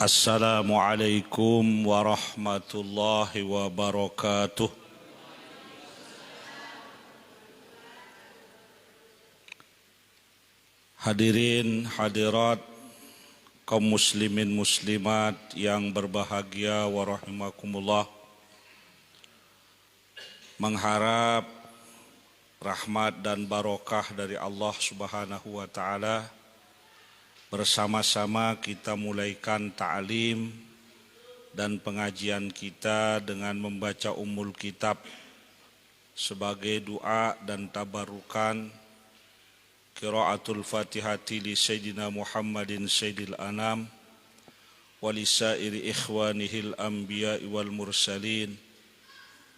Assalamualaikum warahmatullahi wabarakatuh. Hadirin hadirat kaum muslimin muslimat yang berbahagia wa rahimakumullah. Mengharap rahmat dan barokah dari Allah Subhanahu wa taala. Bersama-sama kita mulaikan ta'lim dan pengajian kita dengan membaca Ummul Kitab sebagai doa dan tabarukan qiraatul Fatihati li Sayyidina Muhammadin Sayyidil Anam wa li sairi ikhwanihil anbiya'i wal mursalin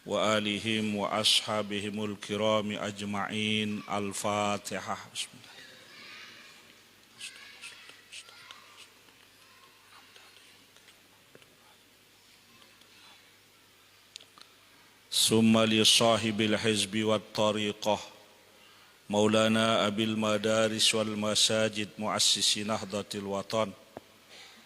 wa alihim wa ashabihimul kirami ajma'in. Al-Fatihah. Bismillah. Summa li sahibil hizbi wat tariqah Maulana Abil Madaris wal Masajid Muassisi Nahdlatul Watan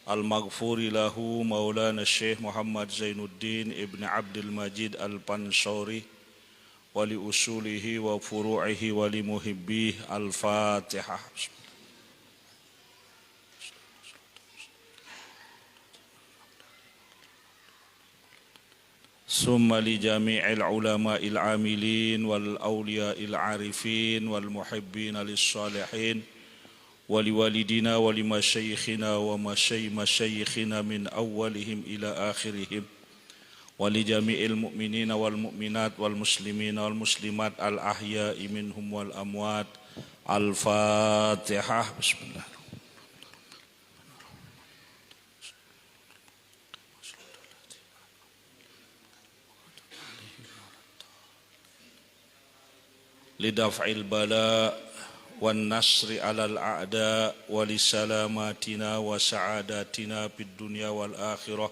Al-Maghfuri lahu Maulana Syekh Muhammad Zainuddin Ibn Abdul Majid Al-Pansori wa li usulihi wa furu'ihi wa li muhibbih. Al-Fatihah. Summa li jami'il ulama'il amilin wal awliya'il arifin wal muhibbin lis salihin wa li walidina wa li masyayikhina wa masyayikhina min awwalihim ila akhirihim wa li jami'il mu'minina wal mu'minat wal muslimina wal muslimat al ahya'i minhum wal amwat. Al-Fatihah. Bismillah. Lidaf'il bala wan nasri alal a'da wa li salamatina wa sa'adatina fid dunya wal akhirah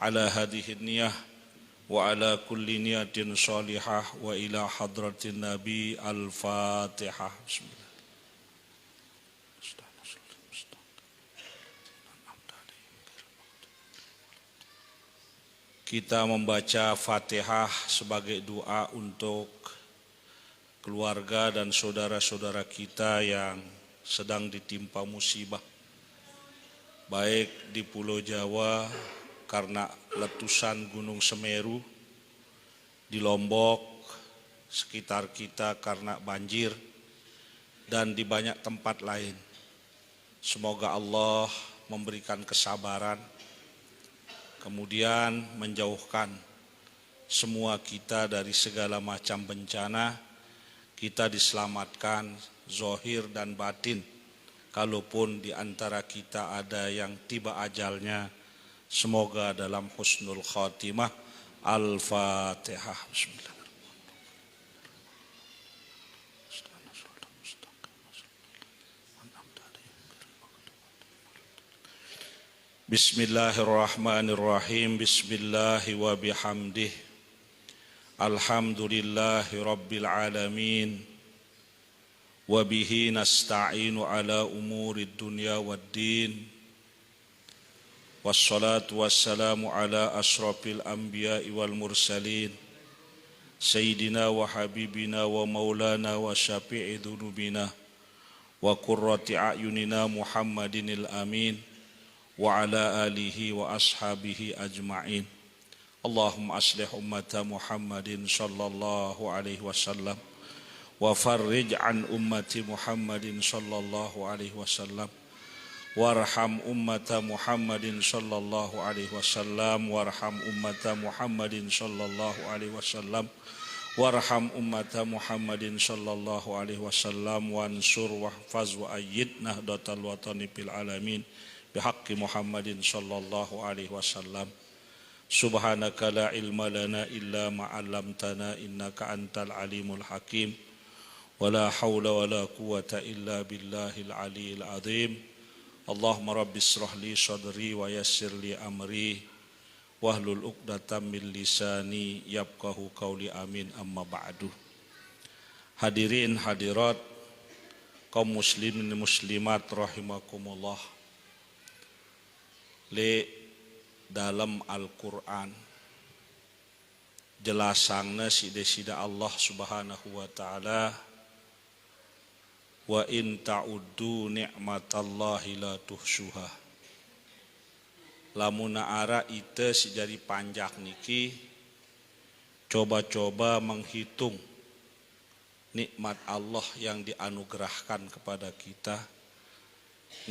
ala hadhihi niyah wa ala kulli niyatin salihah wa ila hadratin nabi. Al-Fatihah. Bismillah. Kita membaca Fatihah sebagai doa untuk keluarga dan saudara-saudara kita yang sedang ditimpa musibah, baik di Pulau Jawa karena letusan Gunung Semeru, di Lombok sekitar kita karena banjir, dan di banyak tempat lain. Semoga Allah memberikan kesabaran, kemudian menjauhkan semua kita dari segala macam bencana. Kita diselamatkan zahir dan batin. Kalaupun di antara kita ada yang tiba ajalnya, semoga dalam husnul khatimah. Al-Fatihah. Bismillah. Bismillahirrahmanirrahim. Bismillahi wa bihamdih. Alhamdulillahi Rabbil Alamin. Wa bihi nasta'inu ala umurid dunya wad din. Wassalatu wassalamu ala ashrafil anbiya'i wal mursalin Sayyidina wa habibina wa maulana wa syafi'i dhunubina wa qurrati a'yunina Muhammadinil amin wa ala alihi wa ashabihi ajma'in. Allahumma aslih ummata Muhammadin sallallahu alaihi wasallam wa farrij an ummati Muhammadin sallallahu alaihi wasallam warham ummata Muhammadin sallallahu alaihi wasallam warham ummata Muhammadin sallallahu alaihi wasallam warham ummata Muhammadin sallallahu alaihi wasallam wansur wahfaz wa ayyid nahdlatal watani fil alamin bihaqqi Muhammadin sallallahu alaihi wasallam. Subhanaka la ilma lana illa ma 'allamtana innaka antal alimul hakim wa la haula wa la quwwata illa billahil aliyil azim. Allahumma rabbi israh li sadri wa yassir li amri wahlul 'uqdatam min lisani yafqahu qawli. Amin. Amma ba'du. Hadirin hadirat kaum muslimin muslimat rahimakumullah. le dalam Al-Qur'an jelasangna sida Allah Subhanahu wa taala wa in ta'uddu ni'matallahi la tuhsuha. Lamuna ara ite si jari panjak niki coba-coba menghitung nikmat Allah yang dianugerahkan kepada kita,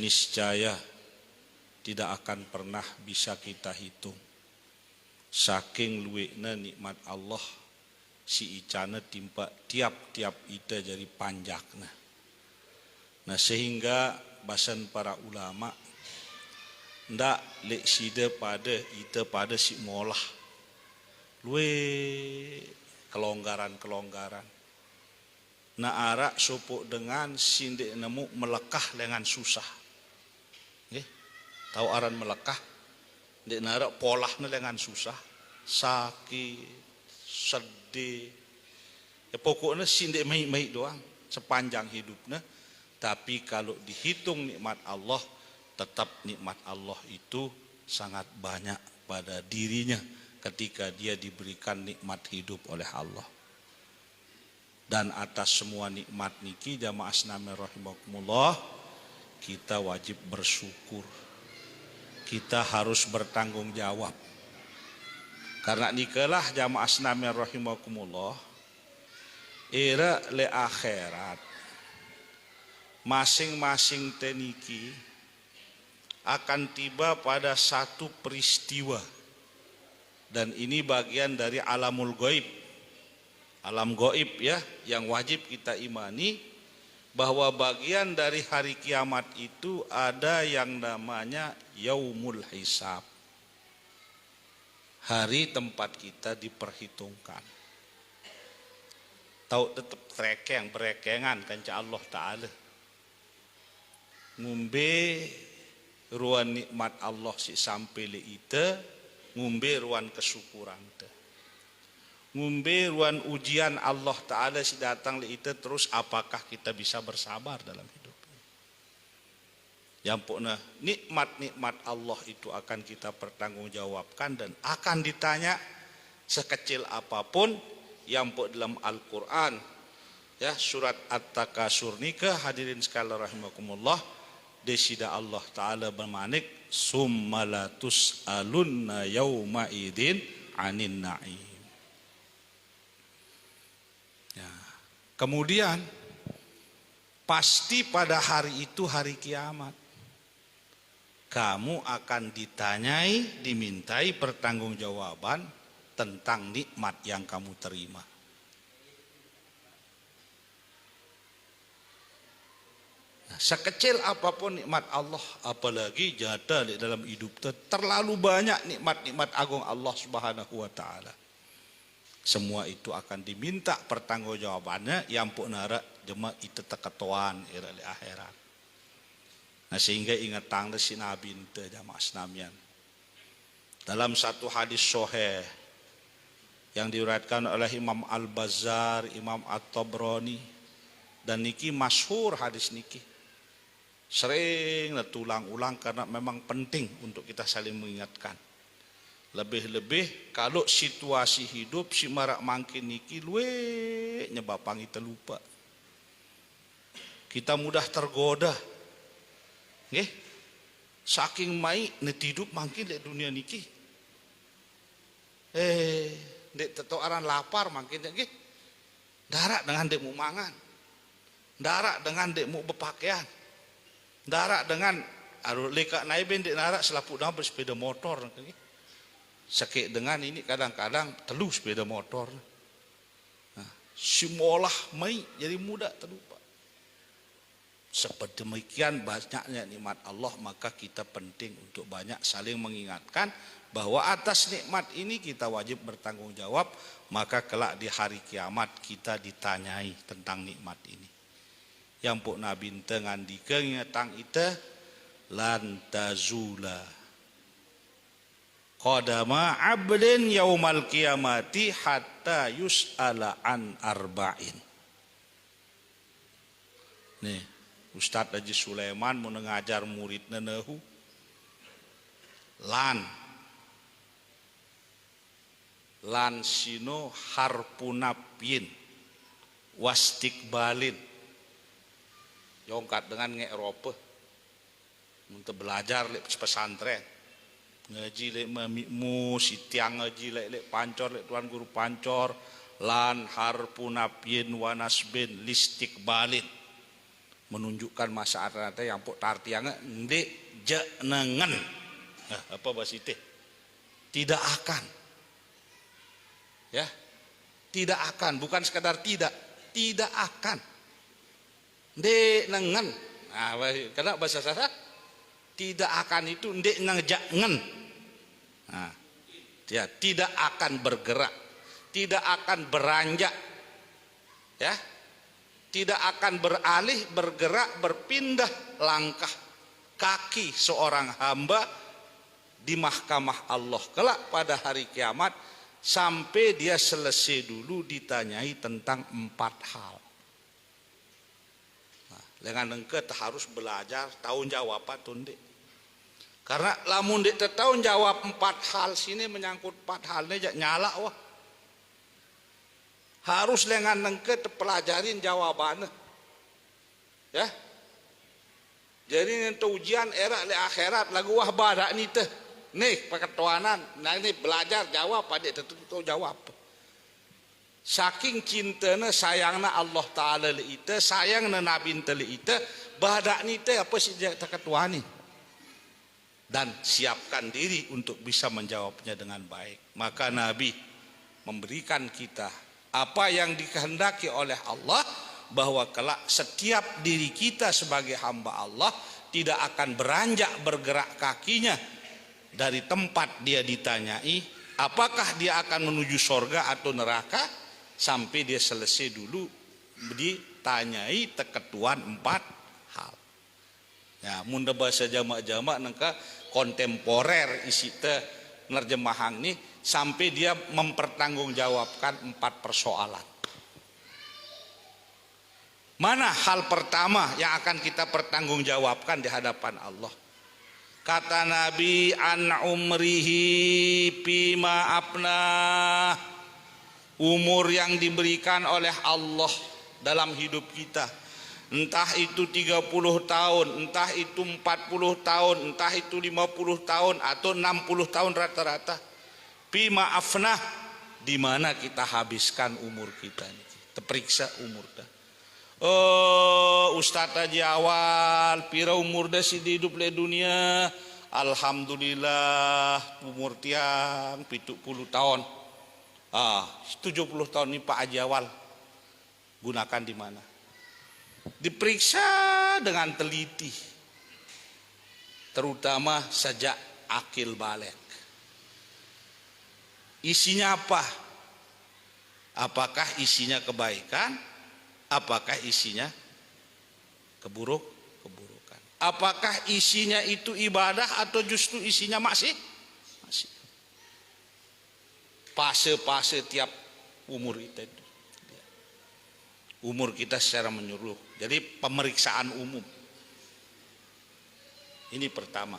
niscaya tidak akan pernah bisa kita hitung. Saking luwekna nikmat Allah si icana timpa tiap-tiap ite jadi panjakna. Nah sehingga bahasan para ulama ndak lek sida pada ite pada si molah luwe kelonggaran. Na ara sopok dengan sindek nemu melekah dengan susah. Nggih. Tahu aran melekah? Ndek nara polahna dengan susah, sakit, sedih. Ya pokoknya sindek mai-mai doang sepanjang hidupnya. Tapi kalau dihitung nikmat Allah, tetap nikmat Allah itu sangat banyak pada dirinya ketika dia diberikan nikmat hidup oleh Allah. Dan atas semua nikmat niki jamaah asnami rahimakumullah, kita wajib bersyukur. Kita harus bertanggung jawab. Karena nikalah jamaah asnami rahimakumullah, era le akhirat masing-masing teniki akan tiba pada satu peristiwa. Dan ini bagian dari alamul ghaib. Alam gaib ya, yang wajib kita imani bahwa bagian dari hari kiamat itu ada yang namanya yaumul hisab. Hari tempat kita diperhitungkan. Tahu tetap berekengan kanca Allah Ta'ala. Ngumbe ruan nikmat Allah si sampai le ite, ngumbe ruan kesyukuran te. Ngumbe ruan ujian Allah Ta'ala si datang li itu, terus apakah kita bisa bersabar dalam hidup ini. Yang pokoknya nikmat-nikmat Allah itu akan kita pertanggungjawabkan dan akan ditanya sekecil apapun. Yang pok dalam Al-Quran ya, surat At-Takasur nikah hadirin sekalian rahimakumullah, desida Allah Ta'ala bermanik summalatus alunna yauma idin anin na'im. Ya. Kemudian pasti pada hari itu hari kiamat kamu akan ditanyai, dimintai pertanggungjawaban tentang nikmat yang kamu terima. Nah, sekecil apapun nikmat Allah, apalagi jada di dalam hidup terlalu banyak nikmat-nikmat agung Allah Subhanahu wa taala. Semua itu akan diminta pertanggungjawabannya yang pun nara jema itu teketoan ira di akhirat. Nah sehingga ingat tangda si Nabi ente jamaah senamian. Dalam satu hadis sahih yang diriwayatkan oleh Imam Al-Bazzar, Imam At-Tabrani, dan niki masyhur hadis niki. Sering tulang-ulang karena memang penting untuk kita saling mengingatkan. Lebih-lebih kalau situasi hidup si marak mangkin niki luwe nyebabang kita lupa. Kita mudah tergoda. Nggih. Saking mai net hidup mangkin di dunia niki. Dek teto aran lapar mangkin nggih. Darak dengan dek mu mangan. Darak dengan dek mu berpakaian. Darak dengan aru leka naiben dek darak selaput dalam bersepeda motor nggih. Sakit dengan ini kadang-kadang telu sepeda motor. Nah, semolah mai jadi mudah terlupa. Seperti demikian banyaknya nikmat Allah, maka kita penting untuk banyak saling mengingatkan bahwa atas nikmat ini kita wajib bertanggung jawab. Maka kelak di hari kiamat kita ditanyai tentang nikmat ini. Yang pok Nabi ngandika ngetang ite lan tazula qadama abdin yaumal qiyamati hatta yus'ala an arba'in. Nih Ustadz Haji Sulaiman mau ngajar muridnya nahu lan sino harpunapin wastikbalin yongkat dengan nge Eropa untuk belajar lek pesantren ngaji lek mamikmu sitiang ngaji lek pancor lek tuan guru pancor lan harpunapin wanasbin listikbalin menunjukkan masa rata yang pok tartianga ndek jenengan apa bahasa itu tidak akan ya tidak akan bukan sekadar tidak akan ndek nengen nah karena bahasa Sara tidak akan itu ndek jangan nah ya tidak akan bergerak tidak akan beranjak ya tidak akan beralih bergerak berpindah langkah kaki seorang hamba di mahkamah Allah kelak pada hari kiamat sampai dia selesai dulu ditanyai tentang 4 hal. Nah, dengan engke harus belajar tahun jawab atau ndek. Karena lamun ndek tahun jawab 4 hal sini menyangkut 4 hal ini nyala wah. Harus dengan engke pelajarin jawabannya. Ya. Jadi nanti ujian era le akhirat lagu wah badak ni teh. Nih peketuanan, nah ini belajar jawab pada tentu jawab. Saking cintanya sayangna Allah Taala li ite, sayangna Nabi teli ite, badak ni teh apa sih ketuani. Dan siapkan diri untuk bisa menjawabnya dengan baik. Maka Nabi memberikan kita apa yang dikehendaki oleh Allah bahwa kelak setiap diri kita sebagai hamba Allah tidak akan beranjak bergerak kakinya dari tempat dia ditanyai apakah dia akan menuju sorga atau neraka sampai dia selesai dulu ditanyai teketuan 4 hal. Ya, munda bahasa jamak-jamak nengka kontemporer isi te nerjemahan nih sampai dia mempertanggungjawabkan 4 persoalan. Mana hal pertama yang akan kita pertanggungjawabkan di hadapan Allah? Kata Nabi an umrihi pima apna, umur yang diberikan oleh Allah dalam hidup kita. Entah itu 30 tahun, entah itu 40 tahun, entah itu 50 tahun atau 60 tahun rata-rata. Pima afna, di mana kita habiskan umur kita ini. Terperiksa umur dah. Oh Ustaz aja awal pira umur dah si di hidup le dunia. Alhamdulillah umur tiang 70 tahun. 70 tahun ini Pak Haji awal gunakan di mana? Diperiksa dengan teliti. Terutama sejak akil balik. Isinya apa? Apakah isinya kebaikan? Apakah isinya keburukan? Apakah isinya itu ibadah atau justru isinya maksiat? Fase-fase tiap umur itu. Umur kita secara menyeluruh. Jadi pemeriksaan umum. Ini pertama.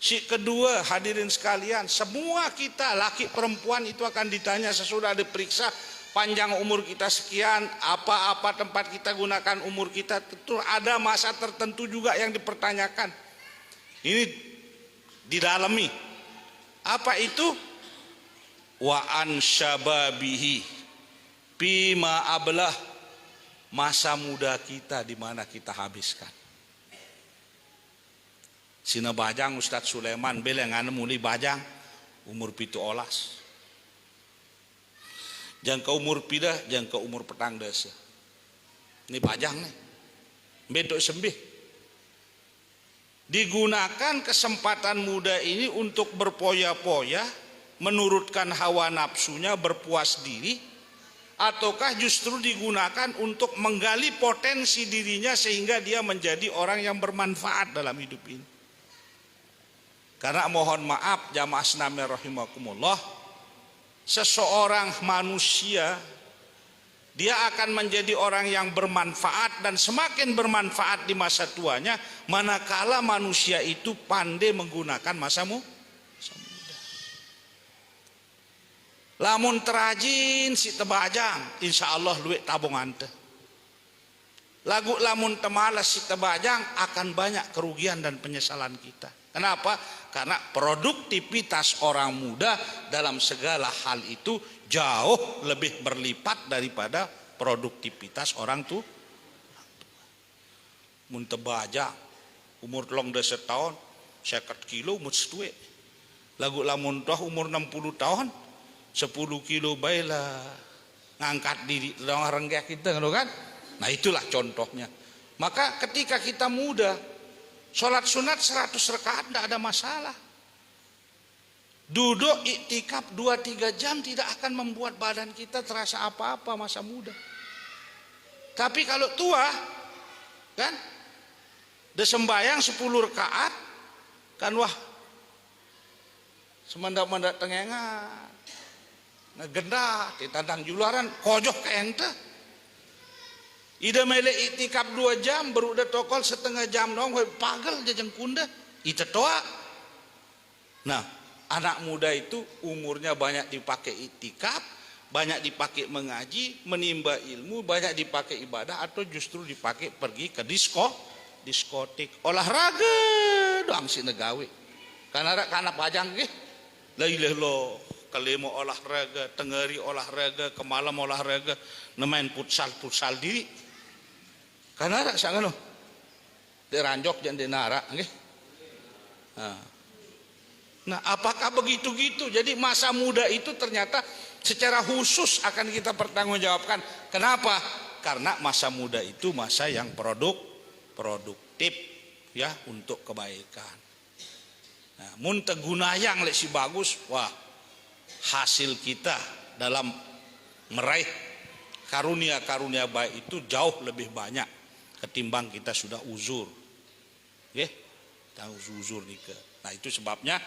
Si kedua, hadirin sekalian, semua kita laki perempuan itu akan ditanya sesudah diperiksa panjang umur kita sekian, apa-apa tempat kita gunakan umur kita, tentu ada masa tertentu juga yang dipertanyakan. Ini didalami. Apa itu? Wa an syababihi bima ablah, masa muda kita di mana kita habiskan. Sina bajang Ustaz Sulaiman belengan muli bajang umur 17. Jangka umur pidah, jangka umur petang desa. Ini bajang nih. Bedok sembih. Digunakan kesempatan muda ini untuk berpoya-poya, menurutkan hawa nafsunya, berpuas diri, ataukah justru digunakan untuk menggali potensi dirinya sehingga dia menjadi orang yang bermanfaat dalam hidup ini. Karena mohon maaf jamaah senamnya rahimakumullah, seseorang manusia Dia akan menjadi orang yang bermanfaat dan semakin bermanfaat di masa tuanya manakala manusia itu pandai menggunakan masa muda. Lamun terajin si tebajang, insya Allah luwek tabungan teh. Lagu lamun temalas si tebajang akan banyak kerugian dan penyesalan kita. Kenapa? Karena produktivitas orang muda dalam segala hal itu jauh lebih berlipat daripada produktivitas orang tua. Mun tebajang umur 30 tahun 50 kilo umur setue. Lagu lamun toh umur 60 tahun 10 kilo baiklah ngangkat diri orang renggak kita kan. Nah itulah contohnya. Maka ketika kita muda sholat sunat 100 rakaat tidak ada masalah. Duduk iktikaf 2-3 jam tidak akan membuat badan kita terasa apa-apa masa muda. Tapi kalau tua kan desembayang 10 rakaat kan wah semendak-mendak tengengan ngegendah ditantang jularan kojok ke ente. Ida mele iktikaf 2 jam baru udah tokol setengah jam dong pagel jajang kunda itu toa. Nah anak muda itu umurnya banyak dipakai iktikaf, banyak dipakai mengaji, menimba ilmu, banyak dipakai ibadah atau justru dipakai pergi ke diskotik olahraga doang si negawi karena pajang gih lailah lo kelemo olahraga tengeri olahraga kemalam olahraga nemain futsal diri karena ada sangat lo diranjok dan dinara gih. Nah apakah begitu gitu? Jadi masa muda itu ternyata secara khusus akan kita pertanggungjawabkan. Kenapa? Karena masa muda itu masa yang produktif ya untuk kebaikan. Nah, mun tegunayang lek si bagus, wah hasil kita dalam meraih karunia-karunia baik itu jauh lebih banyak ketimbang kita sudah uzur. Nggih, kita uzur nikah. Nah, itu sebabnya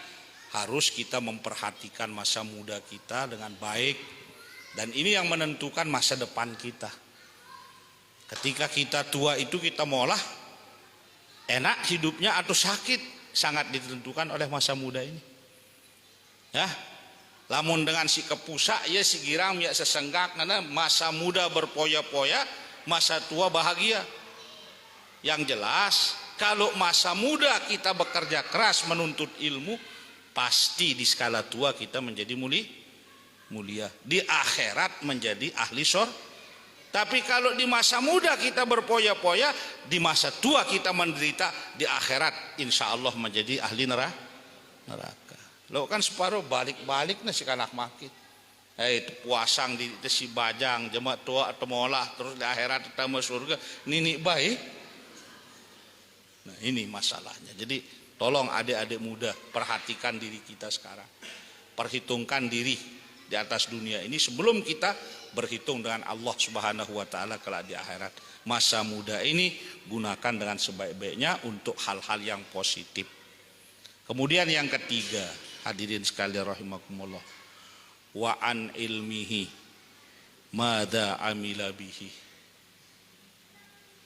harus kita memperhatikan masa muda kita dengan baik dan ini yang menentukan masa depan kita. Ketika kita tua itu kita maulah enak hidupnya atau sakit sangat ditentukan oleh masa muda ini. Ya, lamun dengan si kepusak ya si giram ya sesenggak karena masa muda berpoya-poya, masa tua bahagia. Yang jelas kalau masa muda kita bekerja keras menuntut ilmu pasti di skala tua kita menjadi mulia, di akhirat menjadi ahli surga. Tapi kalau di masa muda kita berpoya-poya, di masa tua kita menderita, di akhirat insya Allah menjadi ahli neraka. Lo kan separuh balik-balik nih si kanak makit. Itu puasang di si bajang jemaat tua atau molah terus di akhirat kita masuk surga. Nini baik. Nah ini masalahnya. Jadi tolong adik-adik muda perhatikan diri kita sekarang. Perhitungkan diri di atas dunia ini sebelum kita berhitung dengan Allah Subhanahu wa taala kelak di akhirat. Masa muda ini gunakan dengan sebaik-baiknya untuk hal-hal yang positif. Kemudian yang ketiga, hadirin sekalian rahimakumullah, wa an ilmihi madza amila bihi.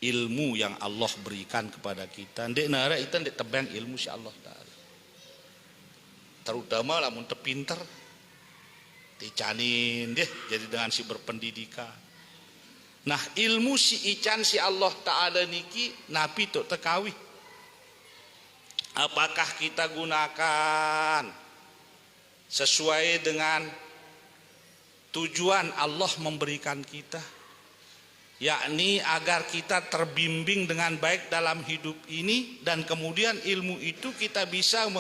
Ilmu yang Allah berikan kepada kita, ndek nara itu ndek tebang ilmu si Allah taala. Terutama lamun terpinter dicanin deh jadi dengan si berpendidikan. Nah ilmu si ican si Allah Ta'ala niki nabi tuk tekawi apakah kita gunakan sesuai dengan tujuan Allah memberikan kita, yakni agar kita terbimbing dengan baik dalam hidup ini dan kemudian ilmu itu kita bisa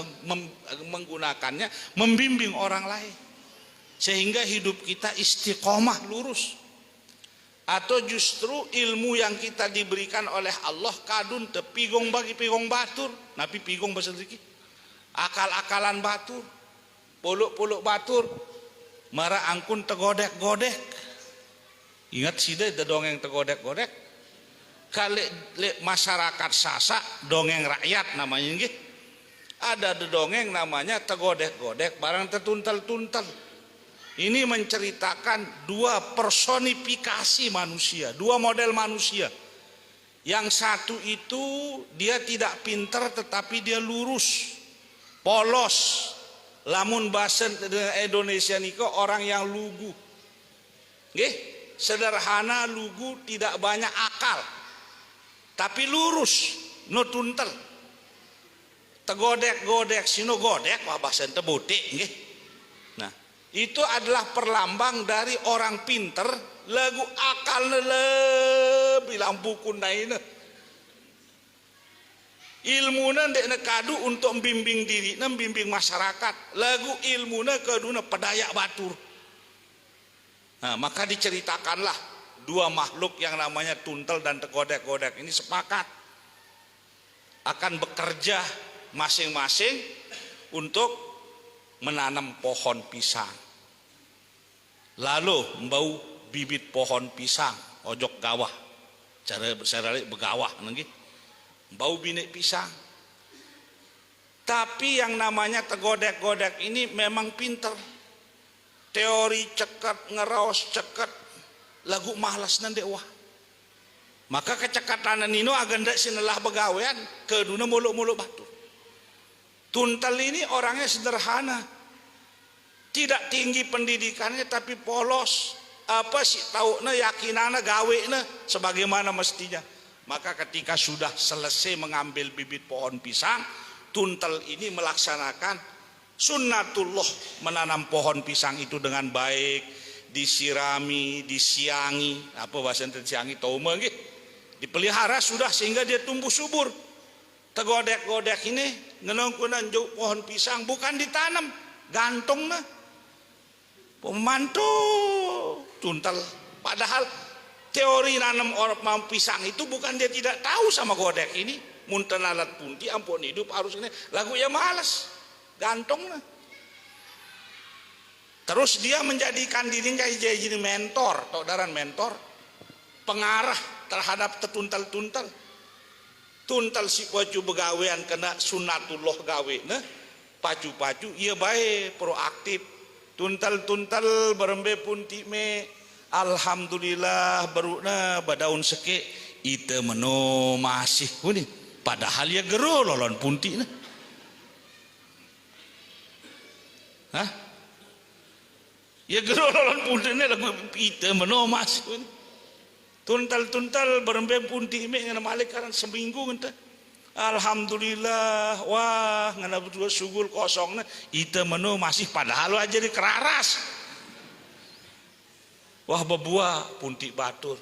menggunakannya membimbing orang lain sehingga hidup kita istiqomah lurus, atau justru ilmu yang kita diberikan oleh Allah kadun tepigong bagi pigong batur napi pigong bahasa sedikit akal-akalan batur poluk-poluk batur mara angkun tegodek-godek. Ingat sih deh dongeng tegodek-godek kali masyarakat Sasak dongeng rakyat namanya nggih. Ada dongeng namanya tegodek-godek barang tertuntal-tuntal. Ini menceritakan dua personifikasi manusia, dua model manusia. Yang satu itu dia tidak pintar tetapi dia lurus, polos. Lamun bahasa Indonesia niko orang yang lugu. Nggih, sederhana, lugu, tidak banyak akal. Tapi lurus, no tuntel. Tegodek-godek, sino godek, wah bahasa ente botek nggih. Nah, itu adalah perlambang dari orang pinter, lagu akalnya lebih lampu kundaina. Ilmuna ndek kadu untuk membimbing diri, membimbing masyarakat. Lagu ilmuna keduna pedayak batur. Nah, maka diceritakanlah dua makhluk yang namanya tuntel dan tegodek-godek ini sepakat akan bekerja masing-masing untuk menanam pohon pisang. Lalu membau bibit pohon pisang, ojok gawah, cara begawah, nggih, bau binek pisang. Tapi yang namanya tegodek-godek ini memang pinter, teori cekat, ngeraos cekat, lagu malas nande wah. Maka kecekatan nino agenda sinelah begawean, keduna muluk-muluk batu. Tuntel ini orangnya sederhana, tidak tinggi pendidikannya tapi polos. Apa sih tahunya yakinana gawena sebagaimana mestinya. Maka ketika sudah selesai mengambil bibit pohon pisang, tuntel ini melaksanakan sunnatullah, menanam pohon pisang itu dengan baik, disirami, disiangi, apa bahasa disiangi tahu nggih, dipelihara sudah sehingga dia tumbuh subur. Tegodek-godek ini ngenongkunan jauh pohon pisang bukan ditanam, gantung nah. Pembantu tuntel. Padahal teori nanam orang pisang itu bukan dia tidak tahu sama godek ini. Munten alat punti ampun hidup harus ini. Lagu ya malas, gantung nah. Terus dia menjadikan dirinya jadi mentor, todaran mentor, pengarah terhadap tetuntal-tuntal. Tuntal si pacu begawean kena sunatullah gawe nah, pacu-pacu ia baik proaktif. Tuntal-tuntal berembe punti me, alhamdulillah beruna badaun seke ite meno masih ini. Padahal ya gero lolon punti nah. Hah? Ya gero lolon punti ini lagu ite meno masih ini. Tuntal-tuntal berembe punti me ngana malik karan seminggu ngente. Alhamdulillah, wah ngana berdua sugul kosongnya ite menu masih padahal aja di keraras. Wah bebuah punti batur.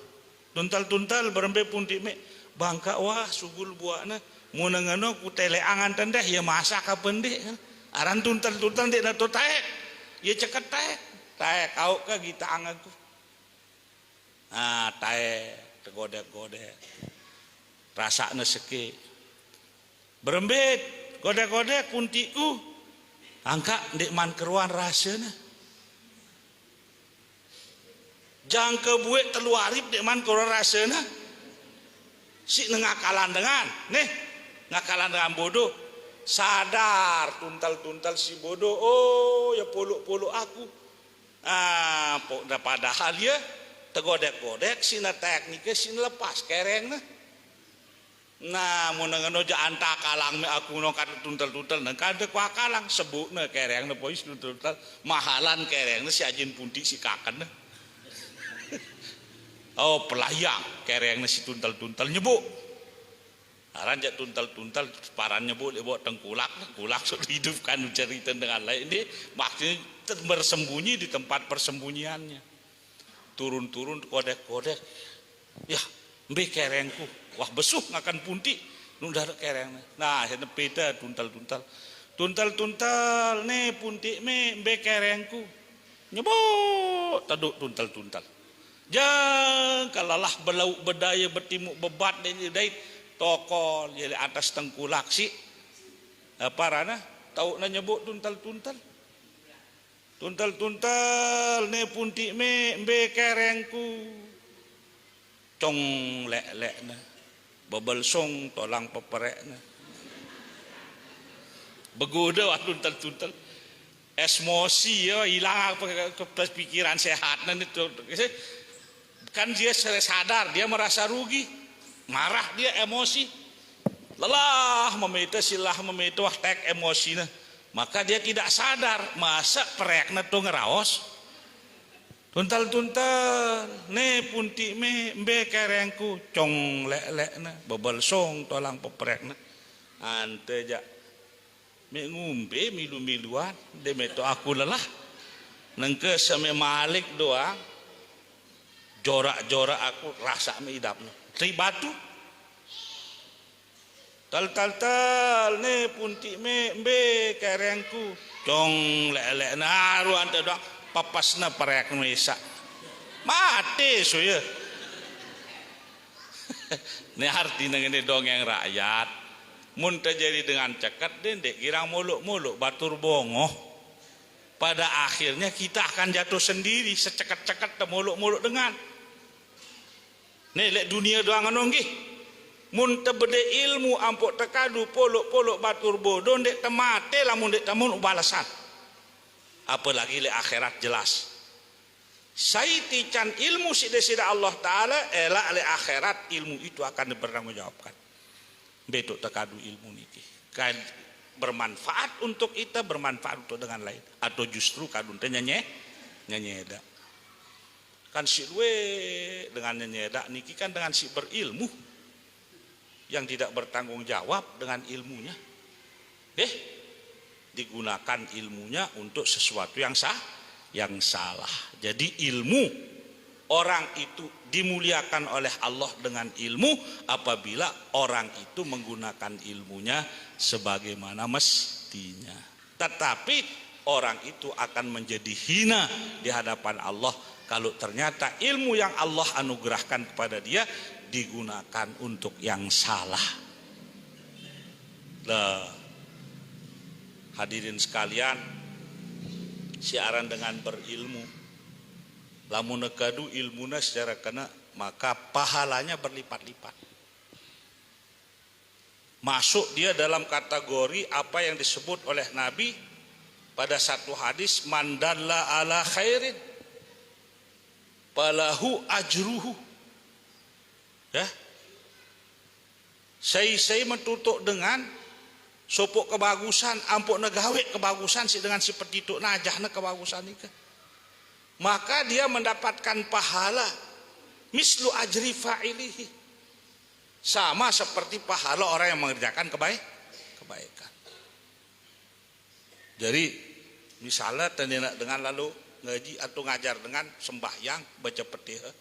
Tuntal-tuntal berembe punti me bangka wah sugul buahna mun ngano ku teleangan tendeh ya masak ka pendek. Aran tuntal-tuntal dek nato taek. Ya ceket taek. Taek kau ka gita angaku. Nah taek tegodek-godek. Rasana seke. Berembet godek-godek puntiku angka ndek man keruan rasana jang kebuek telu arif ndek man keruan rasana si ngakalan dengan nih ngakalan dengan bodoh sadar tuntal-tuntal si bodoh oh ya poluk-poluk aku padahal ya tegodek-godek sina tekniknya sina lepas kereng nah mun ngono ja anta kalang me aku no kada tuntel-tuntel nang kada ku kalang sebutna kerengna pois tuntel mahalan kerengna si ajin punti si kaken oh pelayang kerengna si tuntel-tuntel nyebuk aran ja tuntel-tuntel paran nyebuk lewat tengkulak sudah hidupkan cerita dengan lain ini maksudnya bersembunyi di tempat persembunyiannya turun-turun kodek-kodek ya mbe kerengku wah besuh ngakan punti nundar kereng nah ini beda tuntal nih punti me mbe kerengku nyebut taduk tuntal jang kalalah belau bedaya bertimuk bebat dari tokol jadi atas tengkulak si apa rana tahu na nyebut tuntal nih punti me mbe kerengku cong lek na babal song tolang peperek na begoda wah tuntal Emosi ya hilang pikiran sehat itu kan dia sadar dia merasa rugi, marah dia emosi, lelah memeta silah memeta tek emosinya, maka dia tidak sadar masa perekna tuh ngeraos tuntal ne punti me mbe kerengku cong lek-lekna bebel song tolang peperekna ante ja me ngumbe milu-miluan demeto aku lelah nengke same malik doang jorak-jorak aku rasa me idapna tri batu tal ne punti me mbe kerengku cong lek-lekna aru ante doang papasna perek mesa mati suya ini artinya ini dongeng rakyat mun terjadi dengan cekat dendek girang muluk-muluk batur bongoh pada akhirnya kita akan jatuh sendiri secekat-cekat temuluk-muluk dengan nih lek dunia doang nonggi mun tebede ilmu ampuk tekadu poluk-poluk batur bodoh dek temate lamun dek tamun balasan apalagi lek akhirat jelas saiti can ilmu sida-sida Allah Ta'ala elak lek akhirat ilmu itu akan dipertanggungjawabkan betul tekadu ilmu niki kan bermanfaat untuk kita bermanfaat untuk dengan lain atau justru kadun teh nyanyeda kan si luwe dengan nyanyeda niki kan dengan si berilmu yang tidak bertanggung jawab dengan ilmunya digunakan ilmunya untuk sesuatu yang salah jadi ilmu orang itu dimuliakan oleh Allah dengan ilmu apabila orang itu menggunakan ilmunya sebagaimana mestinya. Tetapi orang itu akan menjadi hina di hadapan Allah kalau ternyata ilmu yang Allah anugerahkan kepada dia digunakan untuk yang salah. Hadirin sekalian, siaran dengan berilmu lamun nekadu ilmuna secara kena maka pahalanya berlipat-lipat masuk dia dalam kategori apa yang disebut oleh Nabi pada satu hadis mandalla ala khairin falahu ajruhu ya saya mentutuk dengan sopok kebagusan ampuk negawe kebagusan si dengan si petituk najahna kebagusan itu maka dia mendapatkan pahala mislu ajri fa'ilihi sama seperti pahala orang yang mengerjakan kebaikan jadi misalnya dengan lalu ngaji atau ngajar dengan sembahyang baca petiha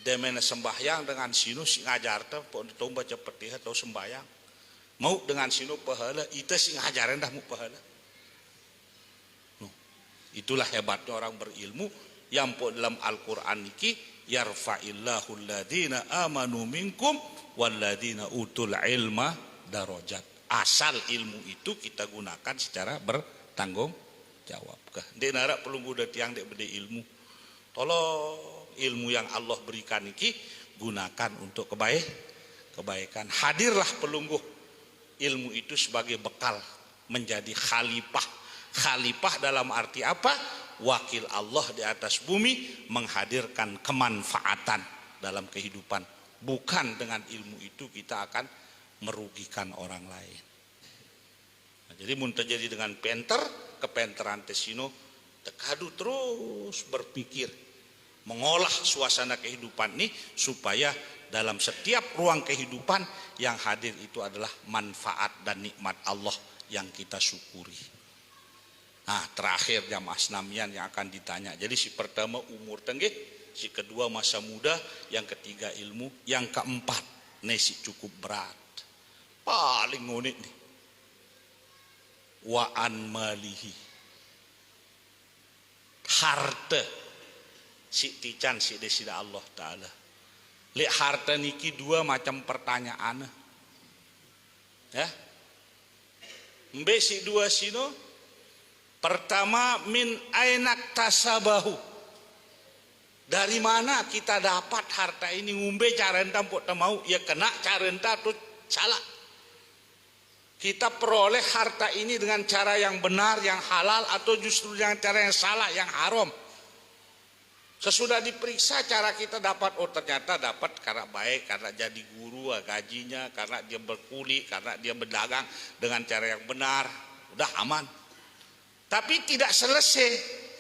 demena sembahyang dengan sinu si ngajar teh pun baca petiha atau sembahyang mau dengan sinu pahala itu si ngajaran dah mau pahala. Itulah hebatnya orang berilmu yang dalam Al-Quran niki yarfa'illahu alladhina amanu minkum walladhina utul ilma darajat. Asal ilmu itu kita gunakan secara bertanggung jawab. Dek narak perlu mudah tiang dek bede ilmu. Tolong ilmu yang Allah berikan niki gunakan untuk kebaikan. Hadirlah pelungguh ilmu itu sebagai bekal menjadi khalifah. Khalifah dalam arti apa? Wakil Allah di atas bumi menghadirkan kemanfaatan dalam kehidupan. Bukan dengan ilmu itu kita akan merugikan orang lain. Nah, jadi mun terjadi dengan penter, kepenteran tesino tekadu terus berpikir mengolah suasana kehidupan ini supaya dalam setiap ruang kehidupan yang hadir itu adalah manfaat dan nikmat Allah yang kita syukuri. Nah, terakhir jamaah senamian yang akan ditanya. Jadi si pertama umur tenggih, si kedua masa muda, yang ketiga ilmu, yang keempat nesi cukup berat. Paling unik nih. Wa an malihi. Harta si tican si desida Allah Ta'ala. Lek harta niki dua macam pertanyaan. Ya. Mbe si dua sino. Pertama min ainak tasabahu. Dari mana kita dapat harta ini ngumbe carenta mpok temau ya kena carenta tuh salah. Kita peroleh harta ini dengan cara yang benar, yang halal, atau justru dengan cara yang salah, yang haram. Sesudah diperiksa cara kita dapat, oh ternyata dapat karena baik, karena jadi guru, gajinya, karena dia berkuli, karena dia berdagang dengan cara yang benar, udah aman. Tapi tidak selesai.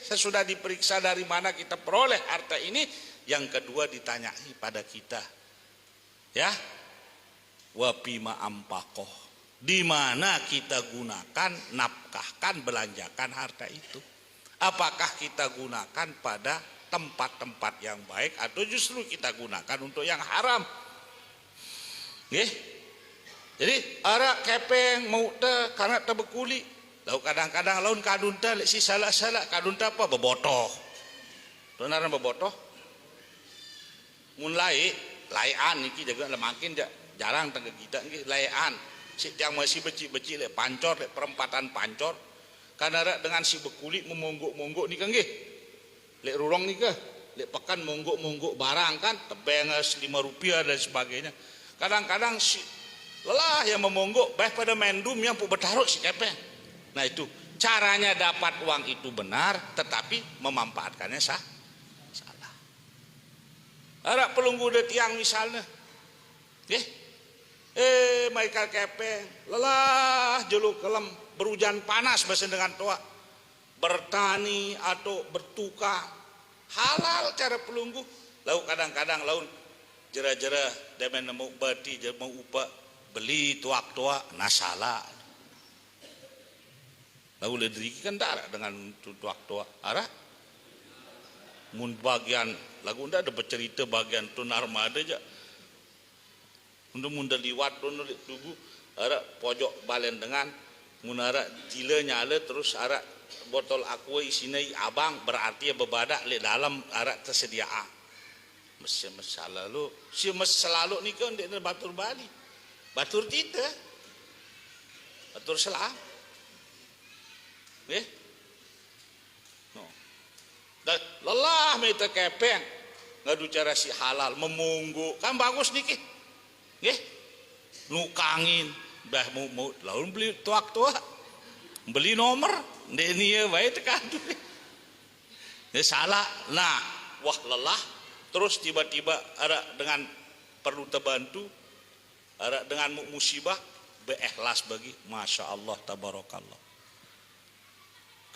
Sesudah diperiksa dari mana kita peroleh harta ini, yang kedua ditanyai pada kita, ya, wapima ampakoh, di mana kita gunakan, nafkahkan, belanjakan harta itu. Apakah kita gunakan pada tempat-tempat yang baik atau justru kita gunakan untuk yang haram? Nggih. Jadi ara kepeng mau te karena tebekuli. Lalu kadang-kadang laun kadunta lek si salah-salah kadunta apa bebotoh. Benaran bebotoh. Mun laian niki jaga makin jarang tengah kita niki laian. Si yang masih becik-becik lek pancor lek perempatan pancor. Karena dengan si bekuli memonggok-monggok nih kan nggih. Lek rurong nih ke, lek pekan monggok-monggok barang kan, tebeng Rp5 dan sebagainya. Kadang-kadang si lelah yang memonggok, baik pada mendum yang pun bertaruh si kepeng. Nah itu caranya dapat uang itu benar, tetapi memanfaatkannya salah. Ada pelunggu de tiang misalnya, Michael kepeng, lelah jeluk kelem, berujan panas bahasa dengan tua, bertani atau bertukang, halal cara pelunggu. Lalu kadang-kadang laun jera-jera demen nemu bati mau upah beli tuak-tuak nasala. Lalu ledriki kan darah dengan tuak-tuak arah mun bagian lagu ndak ada bercerita bagian tun armada aja untuk munda liwat tun tugu arah pojok balen dengan mun arah jila nyala terus arah botol aqua isinya abang berarti ya bebadak le dalam arah tersediaan mesti selalu si selalu nih kan dia batur Bali batur kita batur selam no. Dan lelah minta kepeng ngadu cara si halal memungguk kan bagus niki nukangin bah mau lalu beli tuak-tuak beli nomor ini ya baik tekan ya salah. Nah wah lelah terus tiba-tiba ada dengan perlu terbantu ada dengan musibah berikhlas bagi masya Allah tabarakallah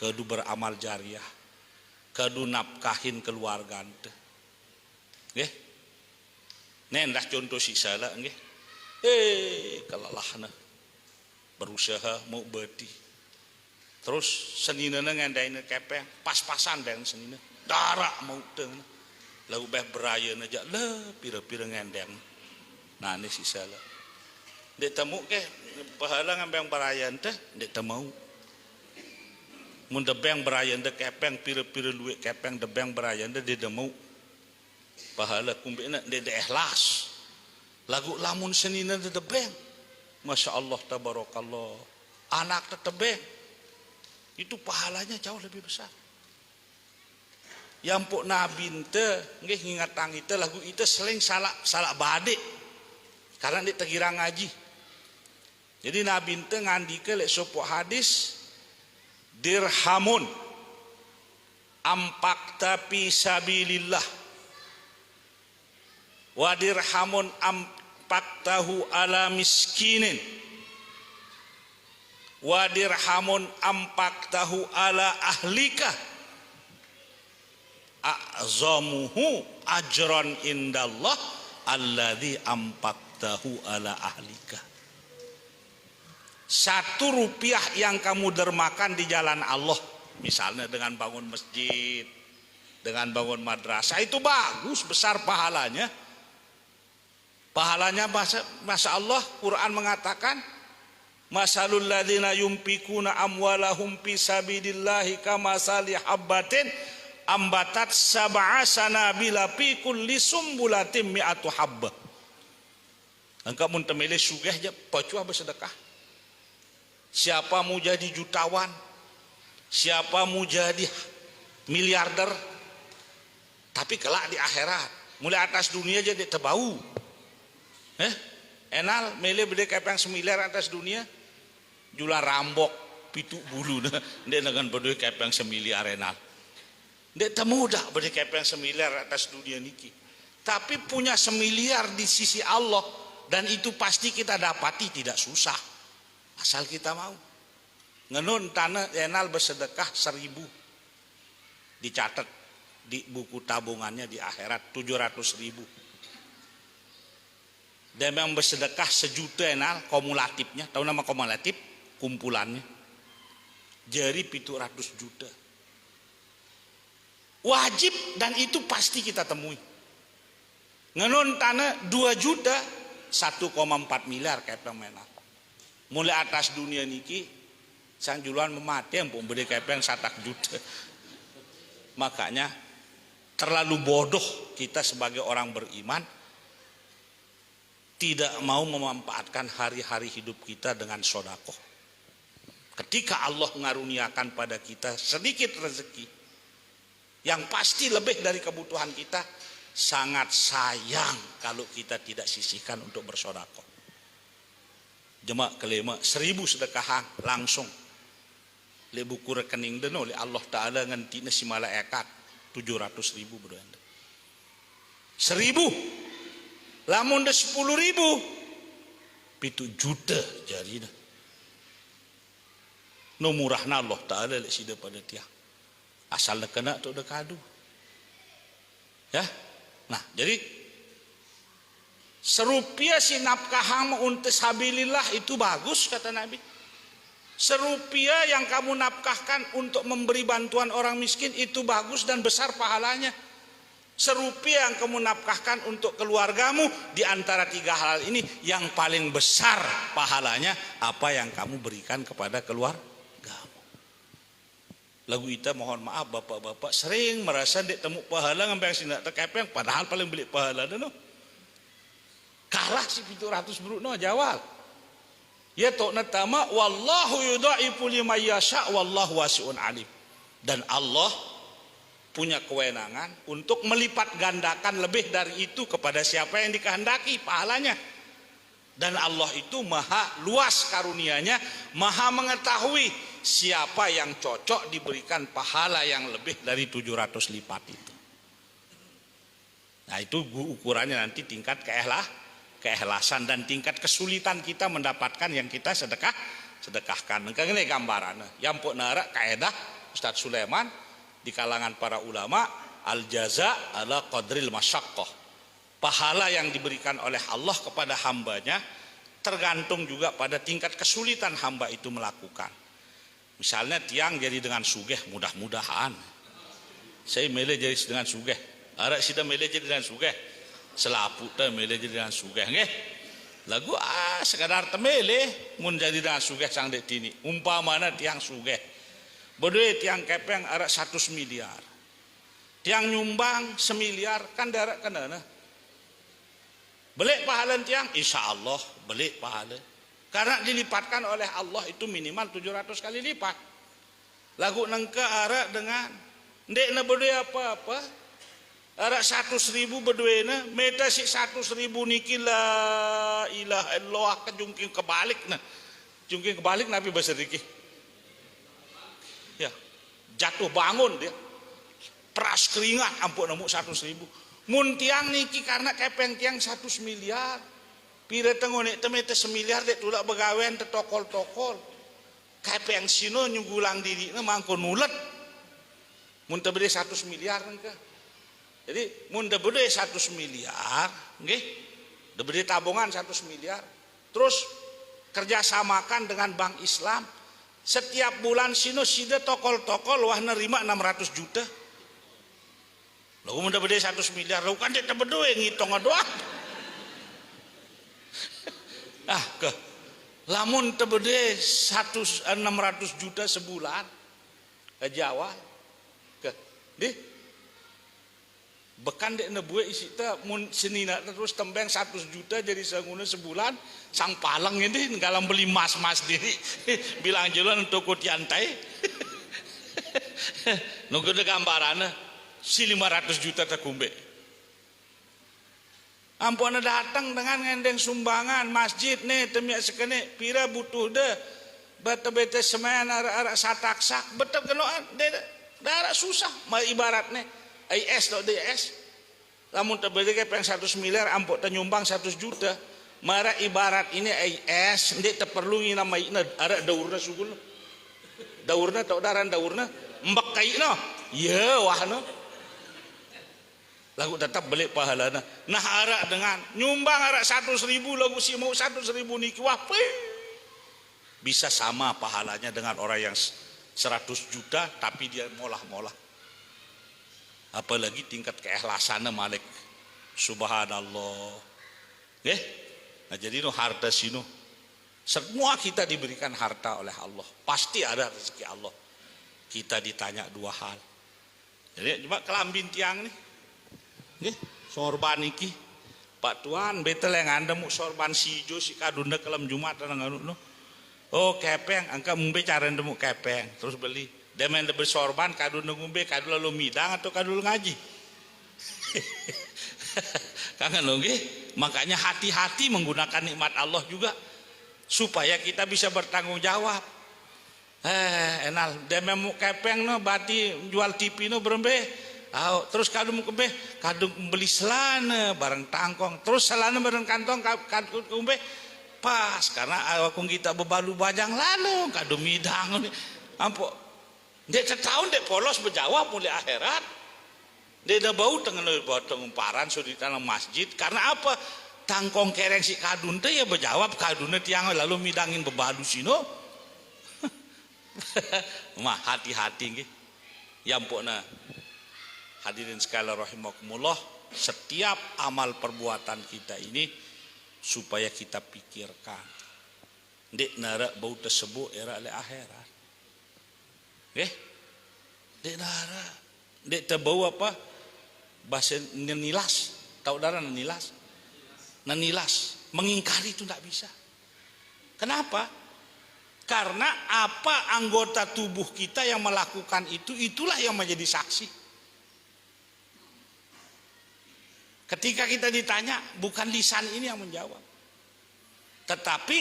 kedu beramal jariah kedu napkahin keluarga ente nggih nendah contoh si salah nggih kelelahna berusaha mau beti terus senina ngandain kepeng pas-pasan dengan senina darah mau teng lalu beh beraya aja le pira-pira ngandeng nah ini si salah dek temu ke pahala ngambang beraya teh dek temu mun debeng beraya dek kepeng pira-pira luwe kepeng debeng beraya dek demu pahala kumbina dek ikhlas lagu lamun senina dek debeng masya Allah tabarakallah anak tetebeng itu pahalanya jauh lebih besar. Yang pok nabi ente nggih ngingatang ite lagu ite seling salah bade karena dia terkira ngaji. Jadi nabi ente ngandike lek sopok hadis dirhamun ampakta fi sabilillah wa dirhamun ampaktahu ala miskinin wa dirhamun ampaktahu ala ahlika a'zamuhu ajran indallah alladzi ampaktahu ala ahlika. Rp1 yang kamu dermakan di jalan Allah, misalnya dengan bangun masjid, dengan bangun madrasah, itu bagus, besar pahalanya. Pahalanya masya Allah, Quran mengatakan masalul ladzina yunfikuna amwalahum fi sabilillahi kamasali habbatin ambatat sab'a sanabila fi kulli sumbulatin mi'atu habbah. Engkau mun temele sugih aja pacua bersedekah. Siapa mau jadi jutawan, siapa mau jadi miliarder, tapi kelak di akhirat, mulai atas dunia jadi terbau. Enal mele bede kepeng semiliar atas dunia, jula rambok pitu bulu ndek dengan berdua kepeng semiliar renal. Ndek temudah berdua kepeng semiliar atas dunia niki. Tapi punya semiliar di sisi Allah dan itu pasti kita dapati tidak susah. Asal kita mau. Ngenun tanah renal bersedekah 1.000. Dicatat di buku tabungannya di akhirat 700.000. Dan memang bersedekah 1 juta enal kumulatifnya, tahu nama kumulatif kumpulannya jadi 700 juta wajib dan itu pasti kita temui. Ngenon tanah 2 juta 1,4 miliar kayak menal mulai atas dunia niki sang juluan memati yang pun beri kayak 1 juta. Makanya terlalu bodoh kita sebagai orang beriman tidak mau memanfaatkan hari-hari hidup kita dengan sodakoh. Ketika Allah mengaruniakan pada kita sedikit rezeki yang pasti lebih dari kebutuhan kita, sangat sayang kalau kita tidak sisihkan untuk bersodakoh. Jemaah kelima 1.000 sedekahan langsung le buku rekening deno le Allah Ta'ala ngantina si malaikat 700.000 berdua. 1.000 lamun de 10.000 7 juta jarina no murahna Allah Ta'ala lek sida pada tiang asal kena tu de kadu ya. Nah jadi serupiah si nafkahmu untuk sabilillah itu bagus kata Nabi. Serupiah yang kamu nafkahkan untuk memberi bantuan orang miskin itu bagus dan besar pahalanya. Serupiah yang kamu nafkahkan untuk keluargamu, di antara 3 hal ini yang paling besar pahalanya apa yang kamu berikan kepada keluargamu. Lagu kita mohon maaf bapak-bapak sering merasa dek temu pahala ngambil sinak terkepeng padahal paling beli pahala no. Kalah si 700 brut no jawal. Ya tok natama wallahu yudaifu liman yasha wallahu wasiun alim. Dan Allah punya kewenangan untuk melipat gandakan lebih dari itu kepada siapa yang dikehendaki pahalanya. Dan Allah itu maha luas karunianya, maha mengetahui siapa yang cocok diberikan pahala yang lebih dari 700 lipat itu. Nah itu ukurannya nanti tingkat keikhlasan dan tingkat kesulitan kita mendapatkan yang kita sedekahkan. Ini gambarannya. Yang pok narak kaedah Ustadz Sulaiman di kalangan para ulama, al jaza ala qadril masyaqqah. Pahala yang diberikan oleh Allah kepada hambanya tergantung juga pada tingkat kesulitan hamba itu melakukan. Misalnya tiang jadi dengan sugeh, mudah-mudahan saya milih jadi dengan sugeh. Arak sida milih jadi dengan sugeh. Selapu teh milih jadi dengan sugeh nggih. Lagu sekadar temele mun jadi dengan sugeh sang dek tini. Umpamana tiang sugeh. Berdua tiang kepeng arak 100 miliar. Tiang nyumbang 1 miliar kan darat kena. Belik pahala tiang, insya Allah belik pahala. Karena dilipatkan oleh Allah itu minimal 700 kali lipat. Lagu nengka arak dengan ndek na berdua apa-apa. Arak 100.000 berdua na, meta si 100.000 niki la ilaha illallah kejungking kebalik na. Jungking kebalik Nabi bahasa diki. Ya, jatuh bangun dia, peras keringat, ampun nemu 100.000. Mun tiang niki karena kepeng tiang 100 miliar, pira tengonek temete 1 miliar dek tulak begawen tetokol-tokol, kepeng sino nyunggulang diri, mangko nulet, mun tebede 100 miliar nengka. Jadi mun tebede 100 miliar, nggih, tebede tabungan 100 miliar, terus kerjasamakan dengan Bank Islam. Setiap bulan sino sida tokol-tokol wah nerima 600 juta. Lalu mudah beda 100 miliar, lalu kan dia berdua ngitung doang. Lamun tebede 600 juta sebulan ke Jawa. Deh. Bekan dek nebuwe isi ta mun senina terus tembeng 100 juta jadi sanguna sebulan sang palang ini ngalam beli mas diri bilang jalan untuk tiantai nunggu de gambaran si 500 juta takumbe ampun datang dengan ngendeng sumbangan masjid nih temia sekene pira butuh de bete semen ara satak-sak betep kenoan darat susah mah ibaratnya IS do DS lamun teu beureug kepeng 100 miliar ampok teh nyumbang 100 juta mara ibarat ini IS ndek teu perlu ngina maina ara daurna sugul daurna tau daran daurna embek kaina ye wahna lagu tetap beli pahalana nah ara dengan nyumbang ara 100.000 lagu si mau 100.000 niki wah bisa sama pahalanya dengan orang yang 100 juta tapi dia molah-molah. Apalagi tingkat keikhlasannya malik. Subhanallah. Nah jadi harta sino. Semua kita diberikan harta oleh Allah. Pasti ada rezeki Allah. Kita ditanya dua hal. Jadi cuma kelambin tiang nih. Sorban iki. Pak Tuan betul yang anda mau sorban si Jo si kadunda kelam Jumat no. Oh kepeng, angka ngumbe cara ndemu kepeng, terus beli. Demen lebih sorban, kadu ngumbe, kadu lalu midang atau kadu ngaji. Kangen loh, makanya hati-hati menggunakan nikmat Allah juga supaya kita bisa bertanggung jawab. Enal, demen mu kepeng no, bati jual TV no berembe. Terus kadu mu kebe, kadu beli selana bareng tangkong, terus selana bareng kantong, kadu ngumbe. Pas karena aku kita bebalu bajang lalu kado midang ampun dia setahun dia polos berjawab mulai akhirat dia dah bau tengah botong umparan sudah di tanah masjid karena apa tangkong kereng si kadun teh ya berjawab kadunnya tiang lalu midangin bebalu sino mah hati-hati nggih ya ampuna hadirin sekalian rahimakumullah setiap amal perbuatan kita ini supaya kita pikirkan dek nara bau tersebut era le akhirat dek nara dek terbau apa bahasa nenilas tahu darah nenilas mengingkari itu tidak bisa kenapa karena apa anggota tubuh kita yang melakukan itu itulah yang menjadi saksi. Ketika kita ditanya, bukan lisan ini yang menjawab. Tetapi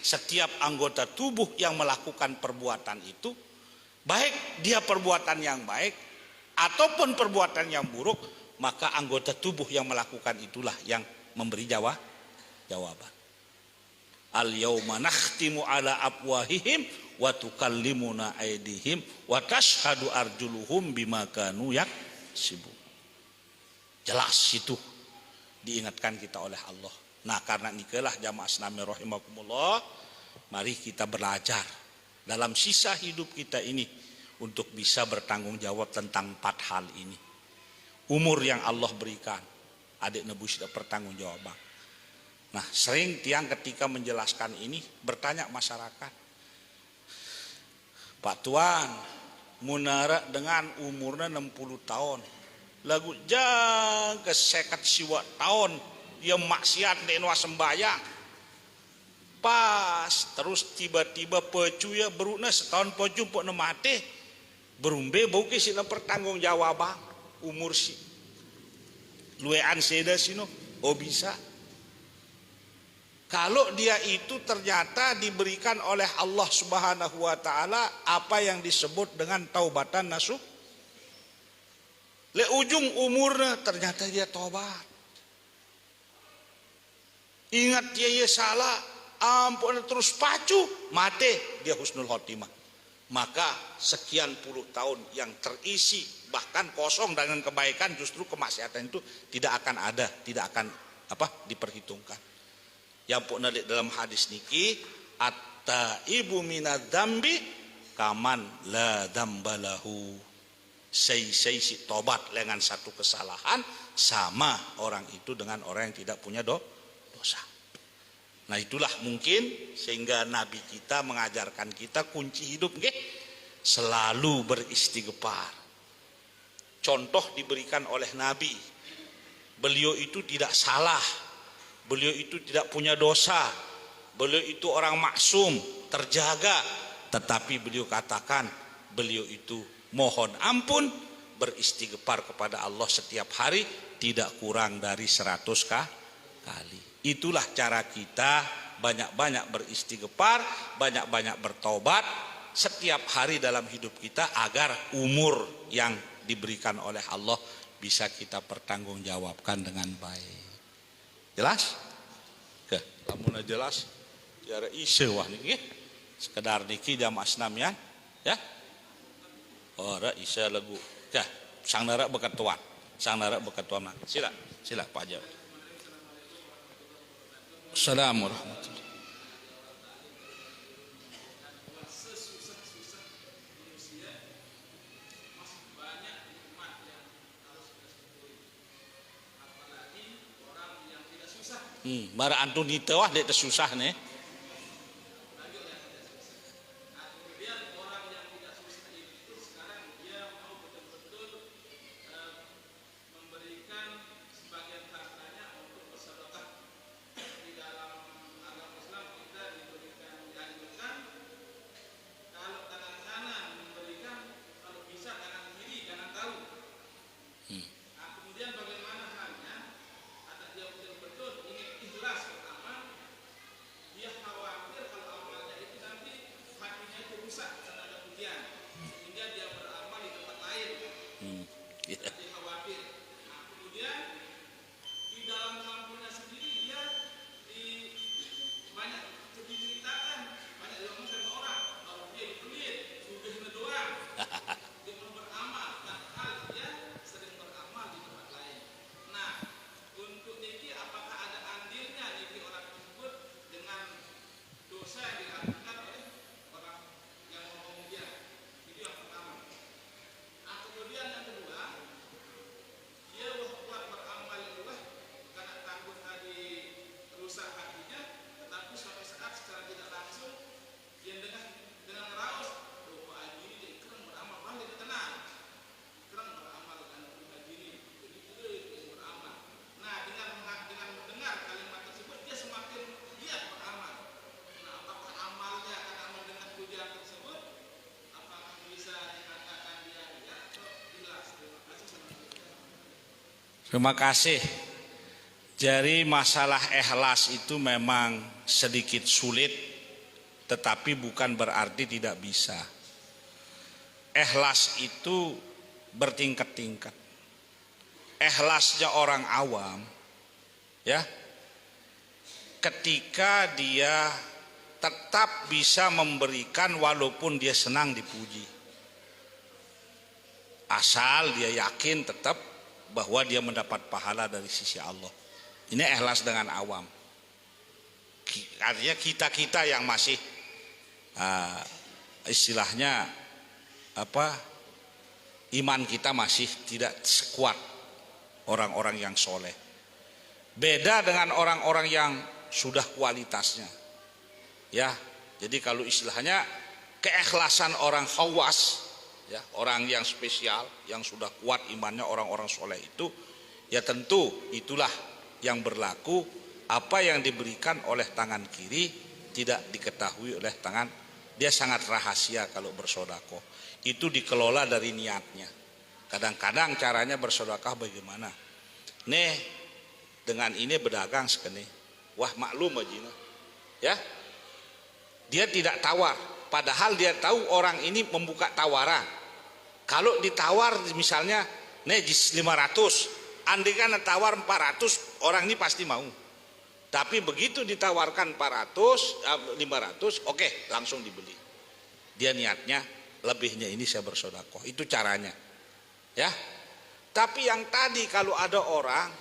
setiap anggota tubuh yang melakukan perbuatan itu, baik dia perbuatan yang baik ataupun perbuatan yang buruk, maka anggota tubuh yang melakukan itulah yang memberi jawaban. Al-yauma nakhtimu ala afwahihim wa tukallimuna aydihim wa tashhadu arjuluhum bima kanu yaksibun. Jelas itu diingatkan kita oleh Allah. Nah karena nikalah jamaah Islami rahimakumullah, mari kita belajar dalam sisa hidup kita ini untuk bisa bertanggung jawab tentang 4 hal ini. Umur yang Allah berikan, adik nebus bertanggung jawab. Nah sering tiang ketika menjelaskan ini bertanya masyarakat, Pak Tuan, munara dengan umurnya 60 tahun. Lagu jang kesekat siwa tahun dia maksiat denwa sembayang pas terus tiba-tiba pecu ya beruna setahun pecu pok mati berumbe bau ke sina pertanggung jawaban umur si luean seda sino oh bisa kalau dia itu ternyata diberikan oleh Allah Subhanahu wa taala apa yang disebut dengan taubatan nasuh. Le ujung umurnya ternyata dia tobat. Ingat dia salah, ampun terus pacu, mati dia husnul khotimah. Maka sekian puluh tahun yang terisi bahkan kosong dengan kebaikan justru kemaksiatan itu tidak akan ada, tidak akan diperhitungkan. Yang pun dalam hadis niki at-taibu minadz-dzambi kaman la dzambalahu. Si tobat dengan satu kesalahan sama orang itu dengan orang yang tidak punya dosa. Nah itulah mungkin sehingga Nabi kita mengajarkan kita kunci hidup selalu beristighfar. Contoh diberikan oleh Nabi, beliau itu tidak salah, beliau itu tidak punya dosa, beliau itu orang maksum, terjaga, tetapi beliau katakan beliau itu mohon ampun beristighfar kepada Allah setiap hari tidak kurang dari 100 kali. Itulah cara kita banyak-banyak beristighfar, banyak-banyak bertobat setiap hari dalam hidup kita agar umur yang diberikan oleh Allah bisa kita pertanggungjawabkan dengan baik. Jelas? Ke, lamun jelas. Tiara isu wah niki. Sekedar niki jam asnam ya. Ya. Ora isa lagu. Ya, sang nara bekat tuan. Sang nara bekat tuan. Sila Pak Jawa. Assalamualaikum warahmatullahi. Bara antun itu wah dek susah nih. Terima kasih. Jadi masalah ikhlas itu memang sedikit sulit, tetapi bukan berarti tidak bisa. Ikhlas itu bertingkat-tingkat. Ikhlasnya orang awam, ya, ketika dia tetap bisa memberikan walaupun dia senang dipuji, asal dia yakin tetap bahwa dia mendapat pahala dari sisi Allah. Ini ikhlas dengan awam. Artinya kita yang masih istilahnya apa, iman kita masih tidak sekuat orang-orang yang soleh. Beda dengan orang-orang yang sudah kualitasnya. Ya, jadi kalau istilahnya keikhlasan orang khawas, ya, orang yang spesial, yang sudah kuat imannya orang-orang soleh itu, ya tentu itulah yang berlaku. Apa yang diberikan oleh tangan kiri tidak diketahui oleh tangan, dia sangat rahasia kalau bersedekah. Itu dikelola dari niatnya. Kadang-kadang caranya bersedekah bagaimana? Nih, dengan ini berdagang sekene. Wah, maklum aja, ya. Dia tidak tawar, padahal dia tahu orang ini membuka tawaran. Kalau ditawar misalnya nejis 500, andai kan tawar 400, orang ini pasti mau. Tapi begitu ditawarkan 500, oke, langsung dibeli. Dia niatnya lebihnya ini saya bersedekah. Itu caranya. Ya. Tapi yang tadi kalau ada orang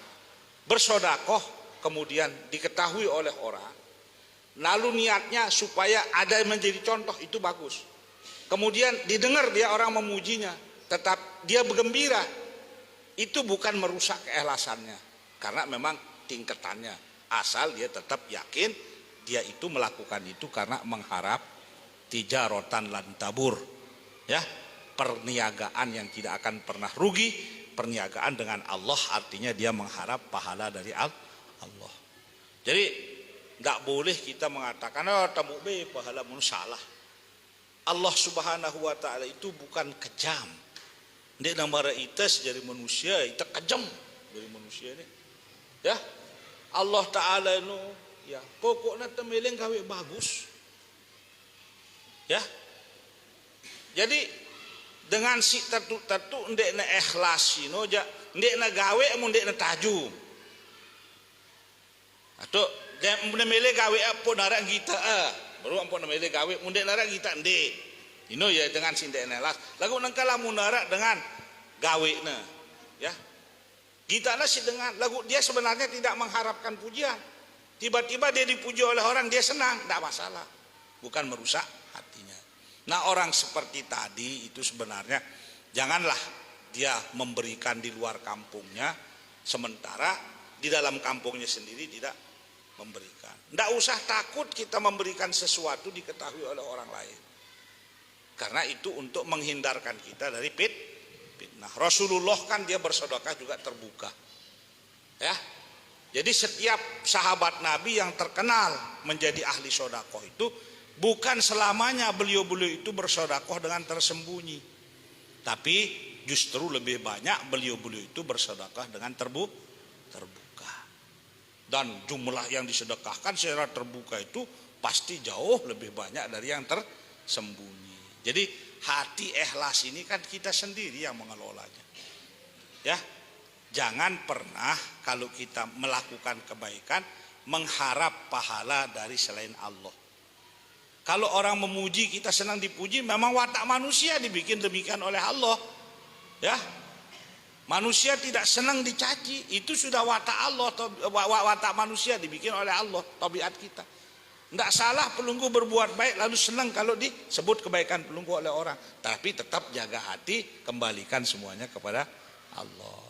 bersedekah kemudian diketahui oleh orang, lalu niatnya supaya ada yang menjadi contoh, itu bagus. Kemudian didengar dia orang memujinya, tetap dia bergembira, itu bukan merusak keikhlasannya, karena memang tingkatannya, asal dia tetap yakin dia itu melakukan itu karena mengharap tijaratan lan tabur, ya, perniagaan yang tidak akan pernah rugi, perniagaan dengan Allah, artinya dia mengharap pahala dari Allah. Jadi nggak boleh kita mengatakan tamu be pahala mun salah. Allah Subhanahu wa taala itu bukan kejam. Dia namanya itas dari manusia, itu kejam dari manusia ini. Ya. Allah taala itu Ya, pokoknya temeleng gawe bagus. Ya. Jadi dengan si tertu ndek na ikhlas sino ja ndek na gawe mun ndek na taju. Atau mun mele gawe apa nara kita baru ampun mele gawe mun ndek nara kita ndek. Ino ya dengan si ndek na ikhlas. Lagu nangkala mun nara dengan gawe na. Ya. Kita na si dengan lagu dia sebenarnya tidak mengharapkan pujian. Tiba-tiba dia dipuji oleh orang dia senang, tidak masalah. Bukan merusak hatinya. Nah orang seperti tadi itu sebenarnya janganlah dia memberikan di luar kampungnya sementara di dalam kampungnya sendiri tidak memberikan. Tidak usah takut kita memberikan sesuatu diketahui oleh orang lain. Karena itu untuk menghindarkan kita dari fitnah. Rasulullah kan dia bersedekah juga terbuka. Ya. Jadi setiap sahabat Nabi yang terkenal menjadi ahli sedekah itu bukan selamanya beliau-beliau itu bersedekah dengan tersembunyi. Tapi justru lebih banyak beliau-beliau itu bersedekah dengan terbuka. Dan jumlah yang disedekahkan secara terbuka itu pasti jauh lebih banyak dari yang tersembunyi. Jadi hati ikhlas ini kan kita sendiri yang mengelolanya. Ya. Jangan pernah kalau kita melakukan kebaikan mengharap pahala dari selain Allah. Kalau orang memuji kita senang dipuji, memang watak manusia dibikin demikian oleh Allah. Ya. Manusia tidak senang dicaci, itu sudah watak Allah, watak manusia dibikin oleh Allah, tabiat kita. Tidak salah pelunggu berbuat baik lalu senang kalau disebut kebaikan pelunggu oleh orang, tapi tetap jaga hati, kembalikan semuanya kepada Allah.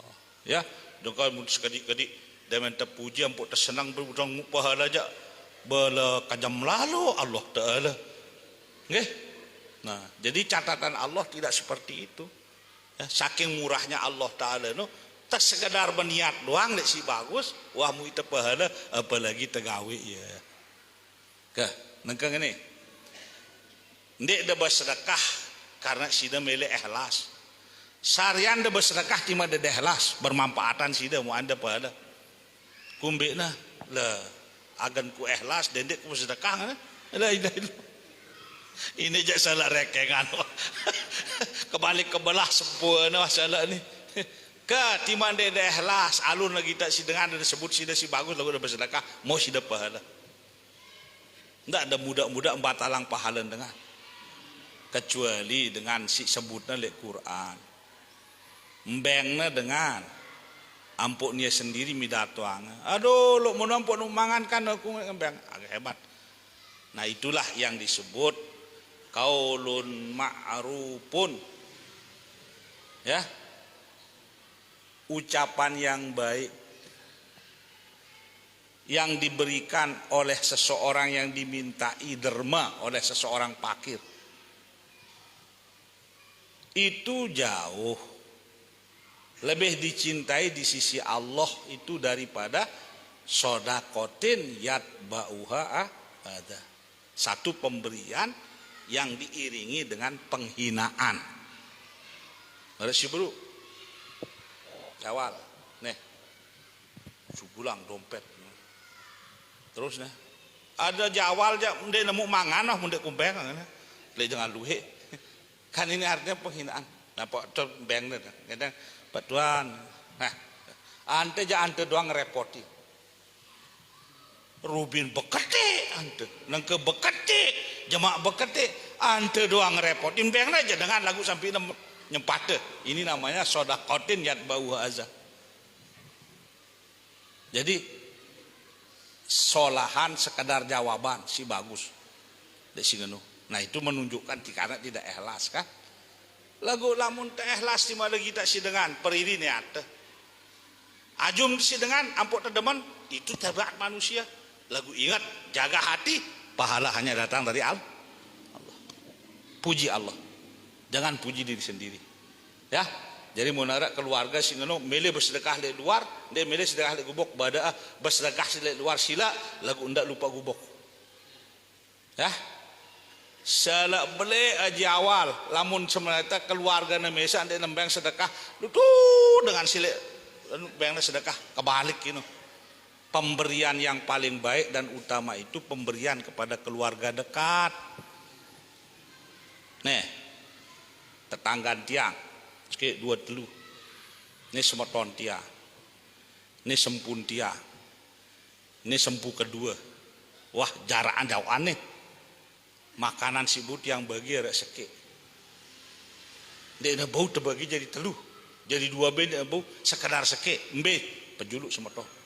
Ya, dengan sekali-kali dengan terpuji ampun tersenang berudang pahala aja bala kajam lalu Allah Taala. Nggih. Nah, jadi catatan Allah tidak seperti itu. Ya, saking murahnya Allah Taala no, tak sekedar berniat doang lek si bagus, wah mu itu pahala apalagi tegawe ya. Kah, nengkang ini. Ndek da bersedekah karena sida mele ikhlas. Sarian da bersedekah tima da ikhlas, bermanfaatan sida mu anda pada. Kumbena lah agan ku ikhlas dendek ku sedekah la ilaha illallah. Ini jak salah rekengan. Kebalik kebelah sempurna masalah ni. Ka tima da ikhlas alun lagi tak si dengan disebut sida si bagus lagu da bersedekah mau sida pahala. Ndak ada muda-muda batalang pahala dengan kecuali dengan si sebutna lek Quran. Mbengna dengan ampun dia sendiri midatuang. Aduh, lo mau ampun mangan kan aku ngembang agak hebat. Nah itulah yang disebut qaulun ma'rufun. Ya. Ucapan yang baik yang diberikan oleh seseorang yang dimintai derma oleh seseorang fakir. Itu jauh lebih dicintai di sisi Allah itu daripada sodakotin yatba'uha ada. Satu pemberian yang diiringi dengan penghinaan. Ada si bro Jawal nih sugulang dompet terus nih ada jawal aja mende nemu mangan lah mende kumpeng kan le jangan luhe kan ini artinya penghinaan. Nah pak beng nih kadang Pak Tuan, nah, ante ja ante doang ngerepoti. Rubin bekete ante, nengke bekete, jemaah bekete, ante doang ngerepotin. Beng aja dengan lagu sampai nyempate. Ini namanya sodakotin yat bau azza. Jadi solahan sekedar jawaban si bagus, dek si ngenu. Nah itu menunjukkan karena tidak ikhlas kan? Lagu lamun teh ikhlas di mana kita si dengan periri niat. Ajum si dengan ampun tedeman itu tabiat manusia. Lagu ingat jaga hati pahala hanya datang dari Allah. Puji Allah. Jangan puji diri sendiri. Ya. Jadi munara keluarga si ngono milih bersedekah di luar, dia milih sedekah di gubok bada bersedekah di luar sila lagu ndak lupa gubok. Ya. Salah beli aja awal lamun sebenarnya keluarga nemesa ande nembang sedekah lutu dengan silik bengna sedekah kebalik gitu Pemberian yang paling baik dan utama itu pemberian kepada keluarga dekat. Nih, tetanggan tiang, sekali dua telu. Ini semeton tiang, ini sempun tiang, ini sempu kedua. Wah, jaraan jauhan nih. Makanan sibut yang bagi ada sekali. Dia bau terbagi jadi telu, jadi dua beda bau sekedar sekali, penjuluk semeton.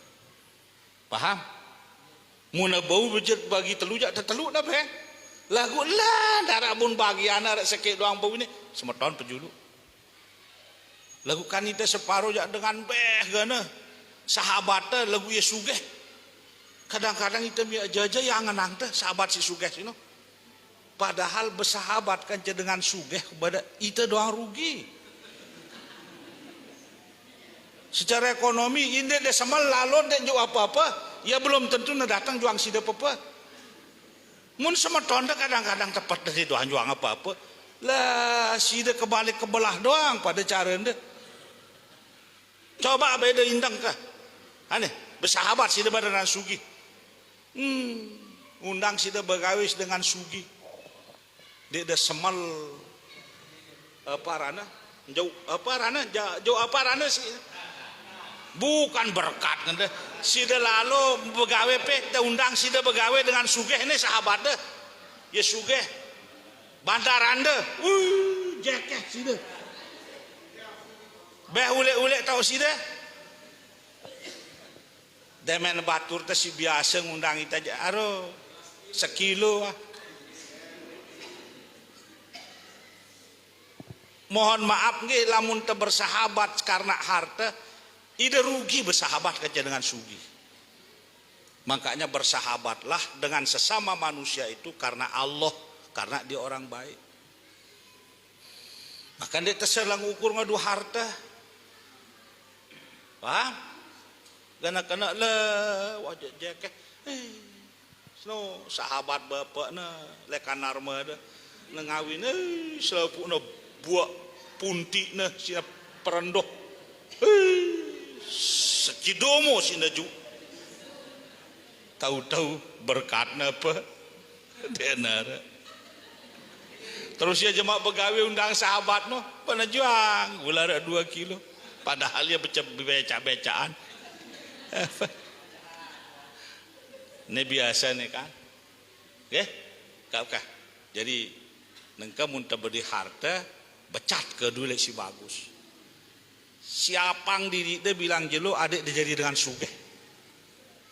Paham? Muna bau bejet bagi telu jak terteluk dah bang. Lagu lah darah bun bagi anak sekit doang bau ini semeton penjuluk. Lagu kan itu separuh jak dengan beh gana. Sahabatnya lagu ya sugeh. Kadang-kadang itu mi aja yang ngenang teh sahabat si sugeh sino. Padahal bersahabat kan dengan sugeh kepada itu doang rugi. Secara ekonomi ini dia sama lalu dia jual apa-apa, ya belum tentu nak datang juang sida apa-apa. Mun sama tonda kadang-kadang tepat dari doang juang apa-apa. Lah sida kebalik kebelah doang pada cara anda. Coba beda indang kah? Aneh, bersahabat sida dengan sugi. Undang sida bergawis dengan sugi. Dia ada semal apa rana? Jauh apa rana? Jauh apa rana sih? Bukan berkat kan sida lalu begawe pe undang sida begawe dengan sugeh ini sahabat deh ya sugeh bantaran deh jekeh sida beh ule-ule tahu sida demen batur teh si biasa ngundang kita aja aro sekilo mohon maaf nggih lamun teu bersahabat karena harta ide rugi bersahabat kerja dengan sugi. Makanya bersahabatlah dengan sesama manusia itu karena Allah, karena dia orang baik. Maka dia terselang ukur ngadu harta. Paham? Kena le wajah jekeh. No sahabat bapak na lekan armada ngawin selepukna buak punti na siap perendoh. Sekidomo sinaju tahu-tahu berkatna apa denar terus ya jemaah begawe undang sahabat no penajuang gula 2 kilo padahal ya beca-becaan ini biasa nih kan kau jadi nengka muntah beri harta becat ke dulu si bagus. Siapang diri dia bilang jelo adik dia jadi dengan sugeh.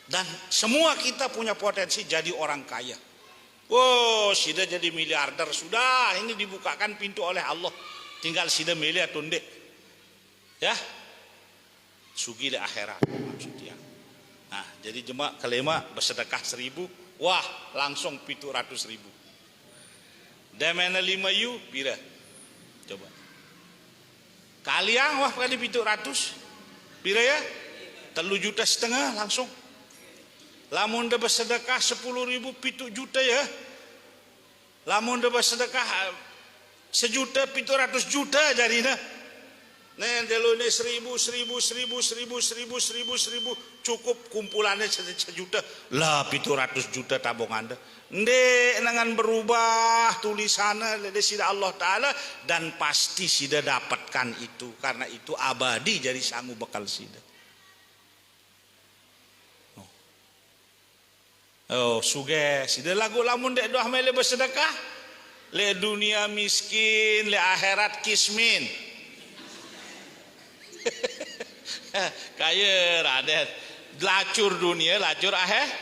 Dan semua kita punya potensi jadi orang kaya. Oh, sudah jadi miliarder sudah, ini dibukakan pintu oleh Allah. Tinggal sudah milih atau ndek. Ya. Sugi le akhirat maksudnya. Nah, jadi jemaah kelima bersedekah 1000, wah, langsung 700.000. Demena 5 yu pira? Coba. Kalian wah kali 700 pira ya 3,5 juta langsung lamun dah bersedekah 10.000 7 juta ya lamun dah bersedekah 1 juta 700 juta jadinya nih dulu nih 1.000 cukup kumpulannya 1 juta lah 700 juta tabungan anda ndek dengan berubah tulisannya dari sida Allah Ta'ala dan pasti sida dapatkan itu karena itu abadi jadi sanggup bekal sida oh suge sida lagu lamun dek doa mele bersedekah le dunia miskin le akhirat kismin kaya raden lacur dunia lacur akhirat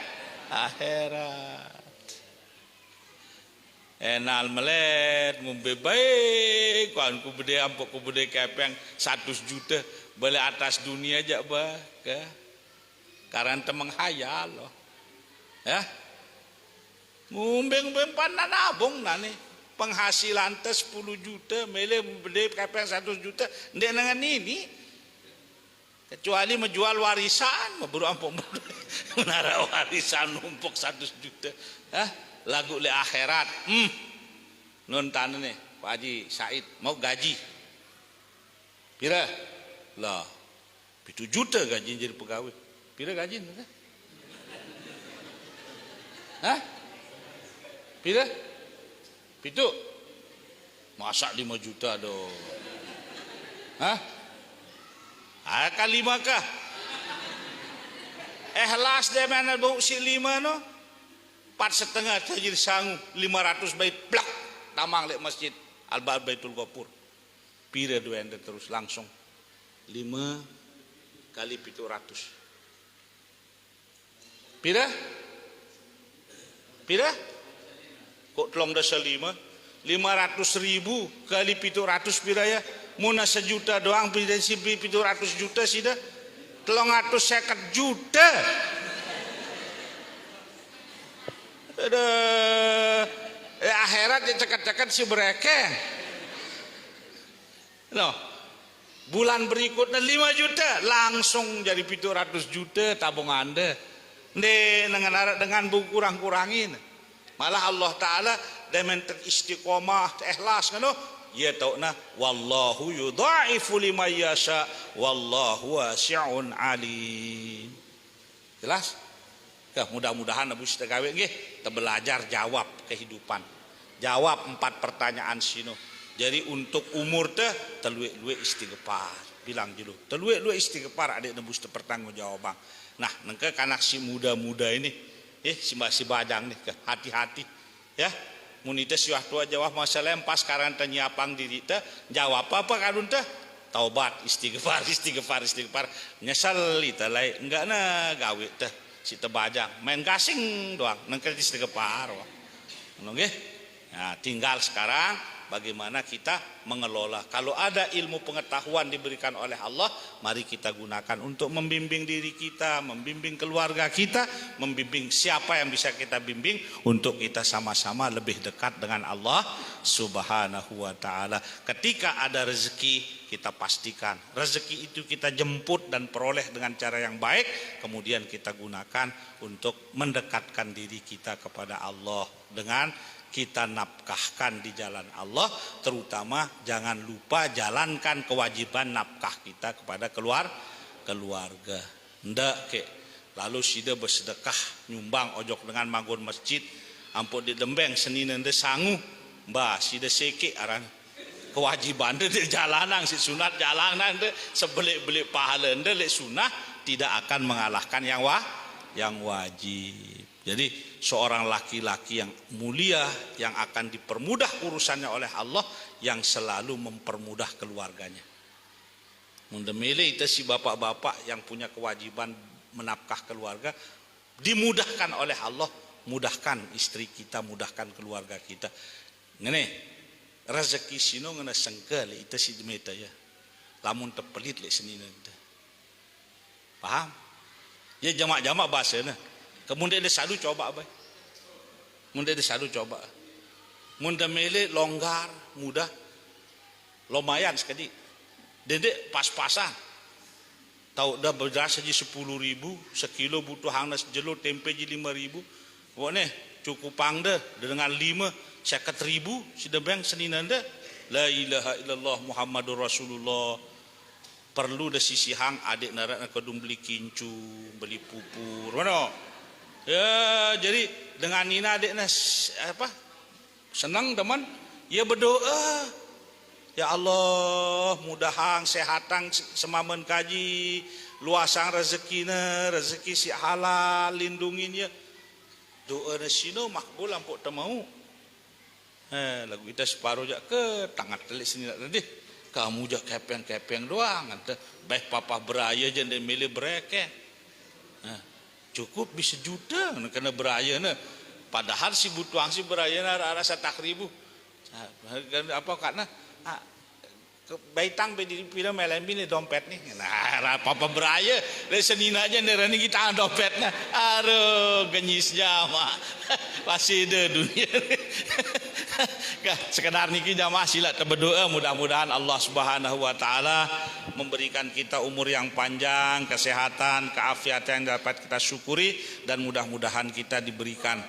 enal melet ngombe baik kan ku bede ampok ku bede kepeng 100 juta balik atas dunia aja bah ke karena temeng hayal loh ya ngombe panan nabung nane penghasilan tes 10 juta mele bede kepeng 100 juta ndek dengan ini kecuali menjual warisan memburu ampok menara warisan numpuk 100 juta lagu le akhirat nun tanu nih Pak Haji Said mau gaji pira lah 7 juta gaji jadi pegawai pira gaji Hah? Pira? Pitu? Masa 5 juta dong? Hah? Kali 5 kah? Ikhlas deh mana bau si 5 no? 4,5 tajir sangu 500 bait plak tamang lek masjid Al-Bab Baitul Ghafur. Pira dua ende terus langsung 5 kali 700. Pira? Pira? Kok telung dasa 500.000 kali 700 pira ya? Muna 1 juta doang pira si 700 juta sih dah. 350 juta. Akhirat ya cekat-cekat si bereke. No. Bulan berikutnya 5 juta langsung jadi 700 juta tabung Anda. Dengan kurang-kurangin. Malah Allah Ta'ala dengan teristiqomah, ikhlas kan? Ya tauna wallahu yudha'ifu liman yasha wallahu wasi'un alim. Jelas? Mudah-mudahan Abu Sita gawe nggih belajar jawab kehidupan. Jawab 4 pertanyaan sino. Jadi untuk umur teh teluwe istighfar. Bilang dulu, teluwe istighfar adik nebus pertanggungjawaban. Nah, nengke kanak si muda-muda ini, si bajang nih, hati-hati, ya. Munita si waktu jawab masalah pas sekarang nyiapang diri teh, jawab apa kadun teh? Taubat, istighfar. Nyesal ita lai, enggak na gawe teh si tebajang, main gasing doang, nengke istighfar. Nggih. Nah, tinggal sekarang bagaimana kita mengelola. Kalau ada ilmu pengetahuan diberikan oleh Allah, mari kita gunakan untuk membimbing diri kita, membimbing keluarga kita, membimbing siapa yang bisa kita bimbing untuk kita sama-sama lebih dekat dengan Allah Subhanahu wa ta'ala. Ketika ada rezeki, kita pastikan rezeki itu kita jemput dan peroleh dengan cara yang baik, kemudian kita gunakan untuk mendekatkan diri kita kepada Allah dengan kita nafkahkan di jalan Allah, terutama jangan lupa jalankan kewajiban nafkah kita kepada keluarga. Ndak ke lalu sida bersedekah nyumbang ojok dengan magun masjid ampun di dembeng Senin ende sangu mbah sida seke aran kewajiban de jalanan si sunat jalanan de sebelik-belik pahala ende lek sunah tidak akan mengalahkan yang wajib. Jadi seorang laki-laki yang mulia yang akan dipermudah urusannya oleh Allah, yang selalu mempermudah keluarganya. Mundemele itu si bapak-bapak yang punya kewajiban menafkah keluarga, dimudahkan oleh Allah, mudahkan istri kita, mudahkan keluarga kita. Ngene rezeki sino ngene sengkel itu si demeta ya. Lamun tepelit lek senina kita. Paham? Ya jamak-jamak bahasana. Kemudian dia sadu coba apa? Kemudian dia sadu coba. Munda mele longgar, mudah, lumayan sekali. Dedek pas-pasan. Tahu dah beras saja 10.000, sekilo butuh hangnas jelur tempe je 5.000. Wone cukup pangde dengan 5 50.000 sidebeng seninan de. La ilaha illallah Muhammadur Rasulullah. Perlu dah sisi hang adik narak nak kedum beli kincu, beli pupur. Mana? Ya, jadi dengan Nina adiknya senang teman, ya berdoa, ya Allah mudahan sehatan semamen kaji, luasang rezekina, rezeki si halal, lindungin ya. Doa resino makbul ampuk temau. Lagu kita separuh jak ke tangan telik sini tadi. Kamu jak kepeng-kepeng doang, baik papa beraya jende milih bereke. Cukup bisa juta kena beraya na. Padahal si butuang si beraya na rasa takribu. Apa karena baitang be di pila melembi ni dompet ni. Nah, papa beraya le senina aja nerani kita dompetnya. Aduh, genyisnya mah. Masih ada dunia. Sekedar niki jamaah sila berdoa mudah-mudahan Allah Subhanahu wa taala memberikan kita umur yang panjang, kesehatan, keafiatan yang dapat kita syukuri, dan mudah-mudahan kita diberikan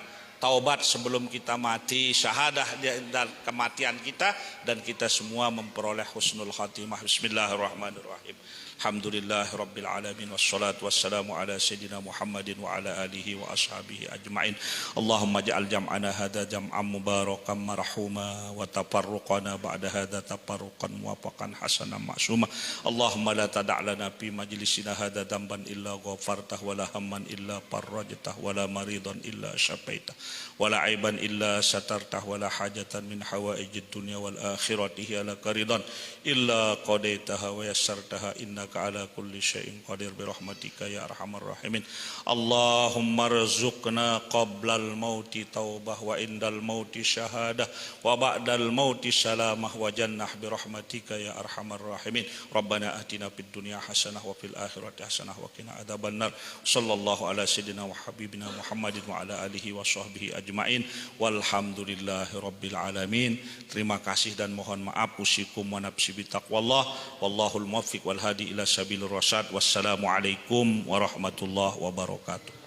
taubat sebelum kita mati, syahadah dan kematian kita, dan kita semua memperoleh husnul khatimah. Bismillahirrahmanirrahim. Alhamdulillahirabbil alamin wassalatu wassalamu ala sayyidina Muhammadin wa ala alihi wa ashabihi ajmain. Allahumma ja'al jam'ana hadza jam'an mubarakan marhuma wa tafarruqana ba'da hadza tafarruqan muwafaqan hasanan ma'suma. Allahumma la tada' lana fi majlisina hadza damban illa ghafartah wa la hamman illa farajtah wa la maridan illa syafaitah wa la aiban illa satartah wa la hajatan min hawaijid dunya wal akhirati hiya laka ridan illa qadaitaha wa yassartaha innaka ala kulli syai'in qadir bi rahmatika ya arhamar rahimin. Allahumma rzuqna qablal mauti taubah wa indal mauti syahadah wa ba'dal mauti salamah wa jannah bi rahmatika ya arhamar rahimin. Rabbana atina fid dunya hasanah wa fil akhirati hasanah wa qina adzabannar. Sallallahu ala sayyidina wa habibina Muhammadin wa ala alihi wa sahbihi ajmain. Walhamdulillahi rabbil alamin. Terima kasih dan mohon maaf usikum wa nafsi bi taqwallah. Wallahul muwaffiq wal hadi ila sabilur rasyad. Wassalamualaikum warahmatullahi wabarakatuh.